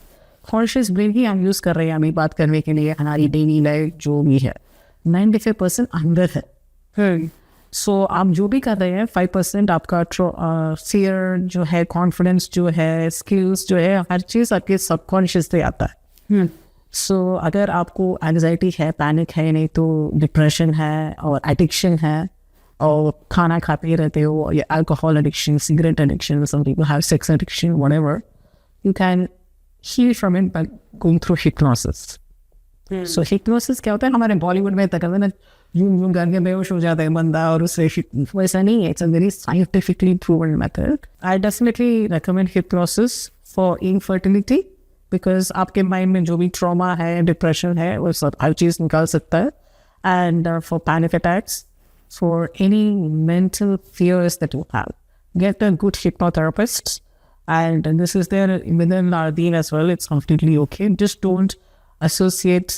[SPEAKER 2] कॉन्शियस ब्रेन ही हम यूज़ कर रहे हैं हमें बात करने के लिए, हमारी डेली लाइफ जो भी है। 95% अंदर है। सो आप जो भी कर रहे हैं, 5% आपका फियर जो है, कॉन्फिडेंस जो है, स्किल्स जो है, हर चीज़ आपके सबकॉन्शियस से आता है। सो अगर आपको एंजाइटी है, पैनिक है, नहीं तो डिप्रेशन है और एडिक्शन है, और खाना खाते रहते हो, या alcohol addiction, cigarette addiction, some people have sex addiction, whatever, you can heal from it by going through hypnosis. So hypnosis क्या होता है, हमारे बॉलीवुड में तक ना यूं करके बेहोश हो जाता है बंदा, और उससे वैसा नहीं है। It's a very scientifically proven method. I definitely recommend hypnosis for infertility, because आपके माइंड में जो भी ट्रॉमा है, डिप्रेशन है, वो सब हर चीज़ निकाल सकता है। And for panic attacks, for any mental fears that you have, get a good hypnotherapist. And this is there within our deen as well. It's completely okay. Just don't associate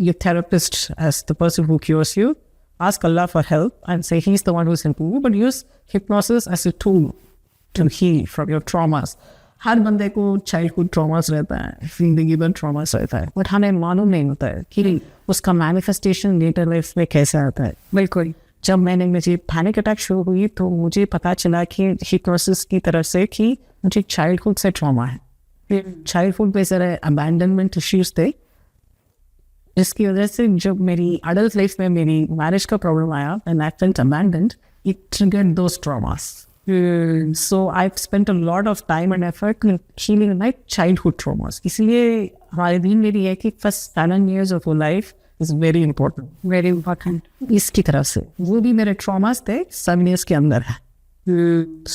[SPEAKER 2] your therapist as the person who cures you. Ask Allah for help and say he's the one who's helping you, but use hypnosis as a tool to heal from your traumas. हर बंदे को childhood traumas रहता है, जिंदगी भर traumas रहता है, but हमें मालूम नहीं होता है कि उसका मैनिफेस्टेशन लेटर लाइफ में कैसे आता है। बिल्कुल, जब मुझे पैनिक अटैक शुरू हुई तो मुझे पता चला कि हिप्नोसिस की तरफ से कि मुझे चाइल्डहुड से ट्रॉमा है। चाइल्डहुड पे सारे अबैंडनमेंट इश्यूज थे, जिसकी वजह से जब मेरी अडल्ट लाइफ में मेरी मैरिज का प्रॉब्लम आया and I felt abandoned, it triggered those traumas. So I've spent a lot of time and effort in healing my childhood traumas. इसलिए हमारे दिन मेरी है कि first 7 years of your life is very important.
[SPEAKER 1] Very important.
[SPEAKER 2] इसकी तरफ से वो भी मेरे traumas थे 7 years के अंदर है.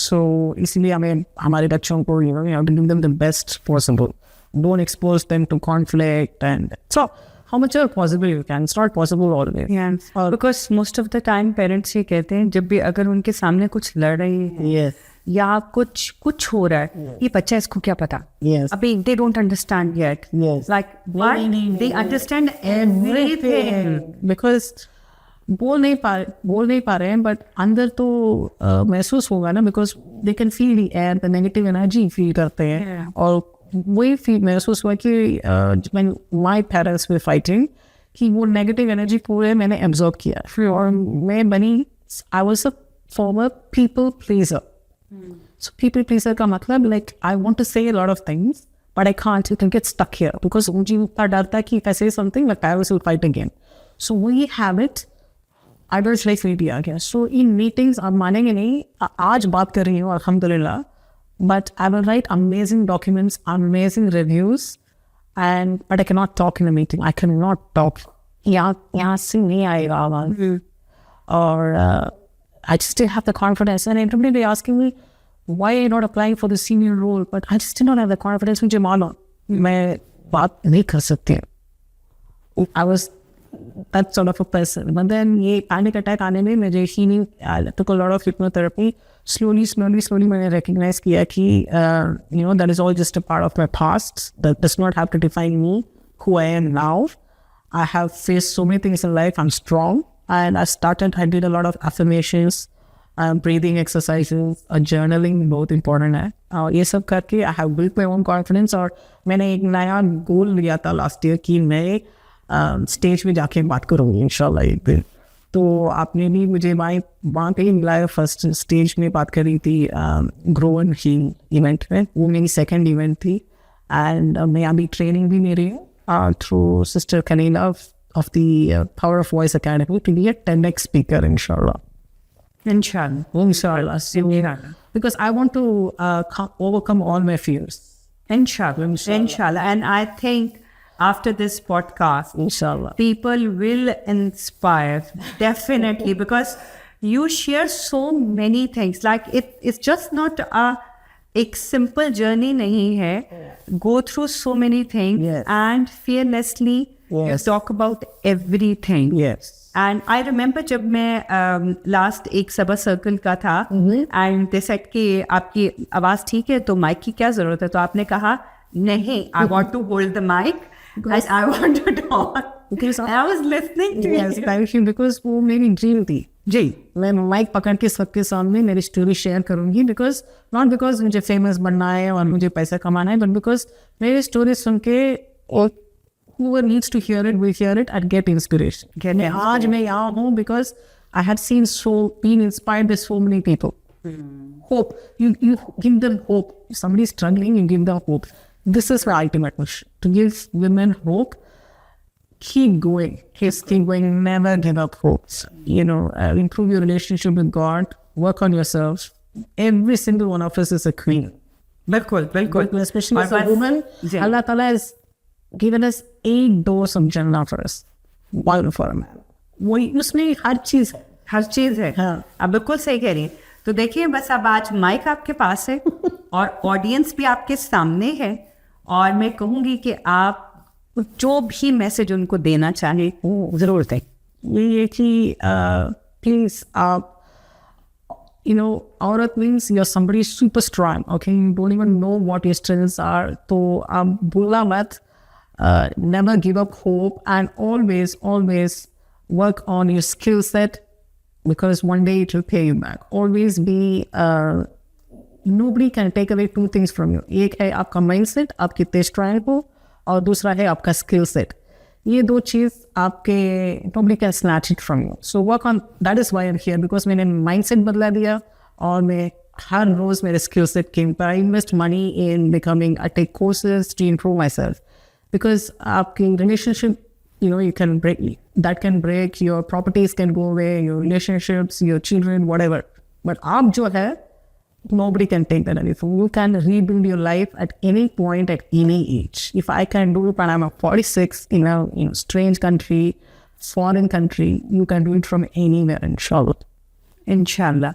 [SPEAKER 2] So इसलिए हमें हमारे बच्चों को you have to give them the best possible. Don't expose them to conflict, and so how much are possible you can. It's not possible always.
[SPEAKER 1] Because most of the time parents ये कहते हैं, जब भी अगर उनके सामने कुछ लड़ रही है
[SPEAKER 2] Yes.
[SPEAKER 1] या कुछ हो रहा है, ये बच्चा इसको क्या पता,
[SPEAKER 2] Yes.
[SPEAKER 1] अभी they don't understand yet,
[SPEAKER 2] Yes.
[SPEAKER 1] Like they understand everything.
[SPEAKER 2] Because बोल नहीं पा रहे हैं, बट अंदर तो महसूस होगा ना, because they can feel the air, the negative energy feel करते हैं। और वही फील महसूस हुआ कि माई पेरेंट्स वे फाइटिंग, कि वो नेगेटिव एनर्जी पूरे मैंने एब्जॉर्ब किया, और मैं बनी, I was a former people pleaser. So people pleaser का मतलब, like I want to say a lot of things but I can't, you can get stuck here, because मुझे इतना डर था कि if I say something my parents will fight again. So वही habit adult life में भी आ गया. So in meetings आप मानेंगे नहीं, आज बात कर रही हूँ अल्हम्दुलिल्लाह, but I will write amazing documents, amazing reviews, but I cannot talk in a meeting. I cannot talk. यहाँ से नहीं आएगा आवाज़. Or I just didn't have the confidence, and everybody be asking me, why are you not applying for the senior role? But I just did not have the confidence. मुझे मालूम मैं बात नहीं कर सकती. I was that sort of a person. But then ये panic attack आने में मुझे healing, I took a lot of hypnotherapy. Slowly मैंने recognize किया कि that is all just a part of my past. That does not have to define me, who I am now. I have faced so many things in life. I'm strong. And I did a lot of affirmations, breathing exercises, journaling बहुत important है. और ये सब करके I have built my own confidence. और मैंने एक नया गोल लिया था last year कि मैं स्टेज में जाके बात करूँगी इंशाल्लाह एक दिन. तो आपने भी मुझे वहाँ पे ही मिलाया. फर्स्ट स्टेज में बात करी थी ग्रो एंड हील इवेंट में, वो मेरी सेकंड इवेंट थी. एंड मैं अभी ट्रेनिंग भी मेरी थ्रू सिस्टर कनीला of the power of voice academy to be a 10x speaker इंशाल्लाह. Inshallah. Because I want to overcome all my fears.
[SPEAKER 1] Inshallah. And I think after this podcast,
[SPEAKER 2] Inshallah.
[SPEAKER 1] people will inspire definitely because you share so many things. Like it's just not a simple journey नहीं है. Go through so many things
[SPEAKER 2] Yes.
[SPEAKER 1] and fearlessly you
[SPEAKER 2] Yes.
[SPEAKER 1] talk about everything.
[SPEAKER 2] Yes.
[SPEAKER 1] And I remember जब मैं last एक सभा circle का था and they said कि आपकी आवाज़ ठीक है तो माइक की क्या ज़रूरत है, तो आपने कहा नहीं, I want to hold the mic, I want to talk, I was listening to
[SPEAKER 2] Yes, thank you, because वो मेरी ड्रीम थी.
[SPEAKER 1] जी.
[SPEAKER 2] मैं माइक पकड़ के सबके सामने मेरी स्टोरी शेयर करूंगी, बिकॉज नॉट बिकॉज मुझे फेमस बनना है और मुझे पैसा कमाना है, बट बिकॉज मेरी स्टोरी सुन के और whoever needs to hear it will hear it and get inspiration. आज मैं यहाँ हूँ because I had been inspired by so many people. Hope. You give them hope. If somebody is struggling, you give them hope. This is my ultimate mission, to give women hope. Keep going. Keep going. Never give up hope. Improve your relationship with God. Work on yourself. Every single one of us is a queen.
[SPEAKER 1] बिल्कुल बिल्कुल.
[SPEAKER 2] Especially as a woman, Allah Ta'ala has given us 8 doors of Jannah for us. One for a man. वही उसमें हर चीज़ है.
[SPEAKER 1] हाँ. आप बिल्कुल सही कह रही हैं. तो देखिए बस अब आज माइक आपके पास है और ऑडियंस भी आपके सामने है और मैं कहूँगी कि आप जो भी मैसेज उनको देना चाहें वो ज़रूर दें.
[SPEAKER 2] ये कि प्लीज आप औरत means you are somebody super strong. Okay, you don't even know what your strengths are. तो आप भूलना मत. Never give up hope and always work on your skill set, because one day it will pay you back. Always be nobody can take away 2 things from you. एक है आपका mindset, आप कितने strong हो, और दूसरा है आपका skill set. ये 2 चीज़ आपके nobody can snatch it from you. So work on that. Is why I'm here, because मैंने mindset बदला दिया और मैं हर रोज़ मेरे skill set के ऊपर I invest money in becoming. I take courses to improve myself. Because आपकी relationship, you can break, that can break, your properties can go away, your relationships, your children, whatever. But आप जो है, nobody can take that away from you. You can rebuild your life at any point, at any age. If I can do it when I'm 46 in a strange country, foreign country, you can do it from anywhere, inshallah.
[SPEAKER 1] इंशाल्लाह.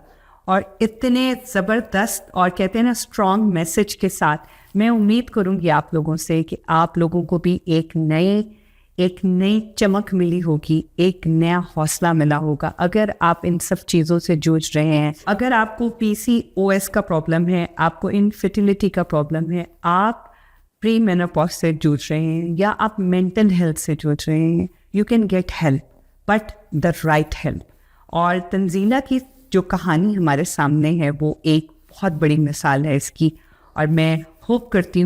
[SPEAKER 1] और इतने ज़बरदस्त और कहते हैं ना strong message के साथ मैं उम्मीद करूंगी आप लोगों से कि आप लोगों को भी एक नई चमक मिली होगी, एक नया हौसला मिला होगा. अगर आप इन सब चीज़ों से जूझ रहे हैं, अगर आपको PCOS का प्रॉब्लम है, आपको इनफर्टिलिटी का प्रॉब्लम है, आप प्री मेनोपॉज से जूझ रहे हैं या आप मेंटल हेल्थ से जूझ रहे हैं, you can get help, but the right help. और तंजीला की जो कहानी हमारे सामने है वो एक बहुत बड़ी मिसाल है इसकी. और मैं होप करती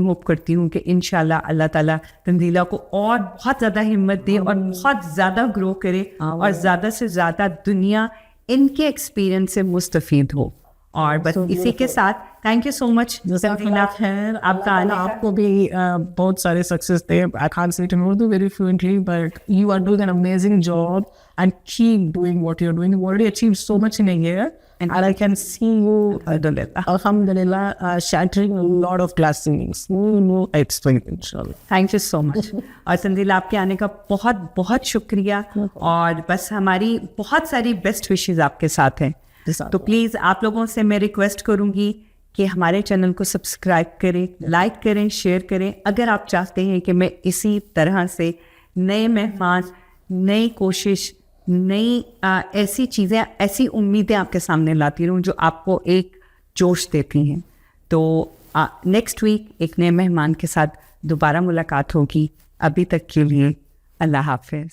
[SPEAKER 1] हूँ कि इंशाल्लाह अल्लाह ताला तंजीला को और बहुत ज़्यादा हिम्मत दे और बहुत ज़्यादा ग्रो करे और ज़्यादा से ज़्यादा दुनिया इनके एक्सपीरियंस से मुस्तफ़ीद हो. और बस इसी के साथ थैंक यू सो मच.
[SPEAKER 2] जैसे आपका आपको भी बहुत सारे सक्सेस थे. I can't say it in Urdu very fluently, but you are doing an amazing job and keep doing what you're doing. You've already achieved so much in a year, and I can see you, alhamdulillah, shattering a lot of glass ceilings. No, explain, inshallah.
[SPEAKER 1] Thank you so much. और तंजीला आपके आने का बहुत बहुत शुक्रिया. और बस हमारी बहुत सारी बेस्ट विशेज़ आपके साथ हैं. तो प्लीज़ आप लोगों से मैं रिक्वेस्ट करूँगी कि हमारे चैनल को सब्सक्राइब करें, लाइक करें, शेयर करें. अगर आप चाहते हैं कि मैं इसी तरह से नए मेहमान, नई कोशिश, नई ऐसी चीज़ें, ऐसी उम्मीदें आपके सामने लाती रहूँ जो आपको एक जोश देती हैं. तो नेक्स्ट वीक एक नए मेहमान के साथ दोबारा मुलाकात होगी. अभी तक के लिए अल्लाह हाफिज़.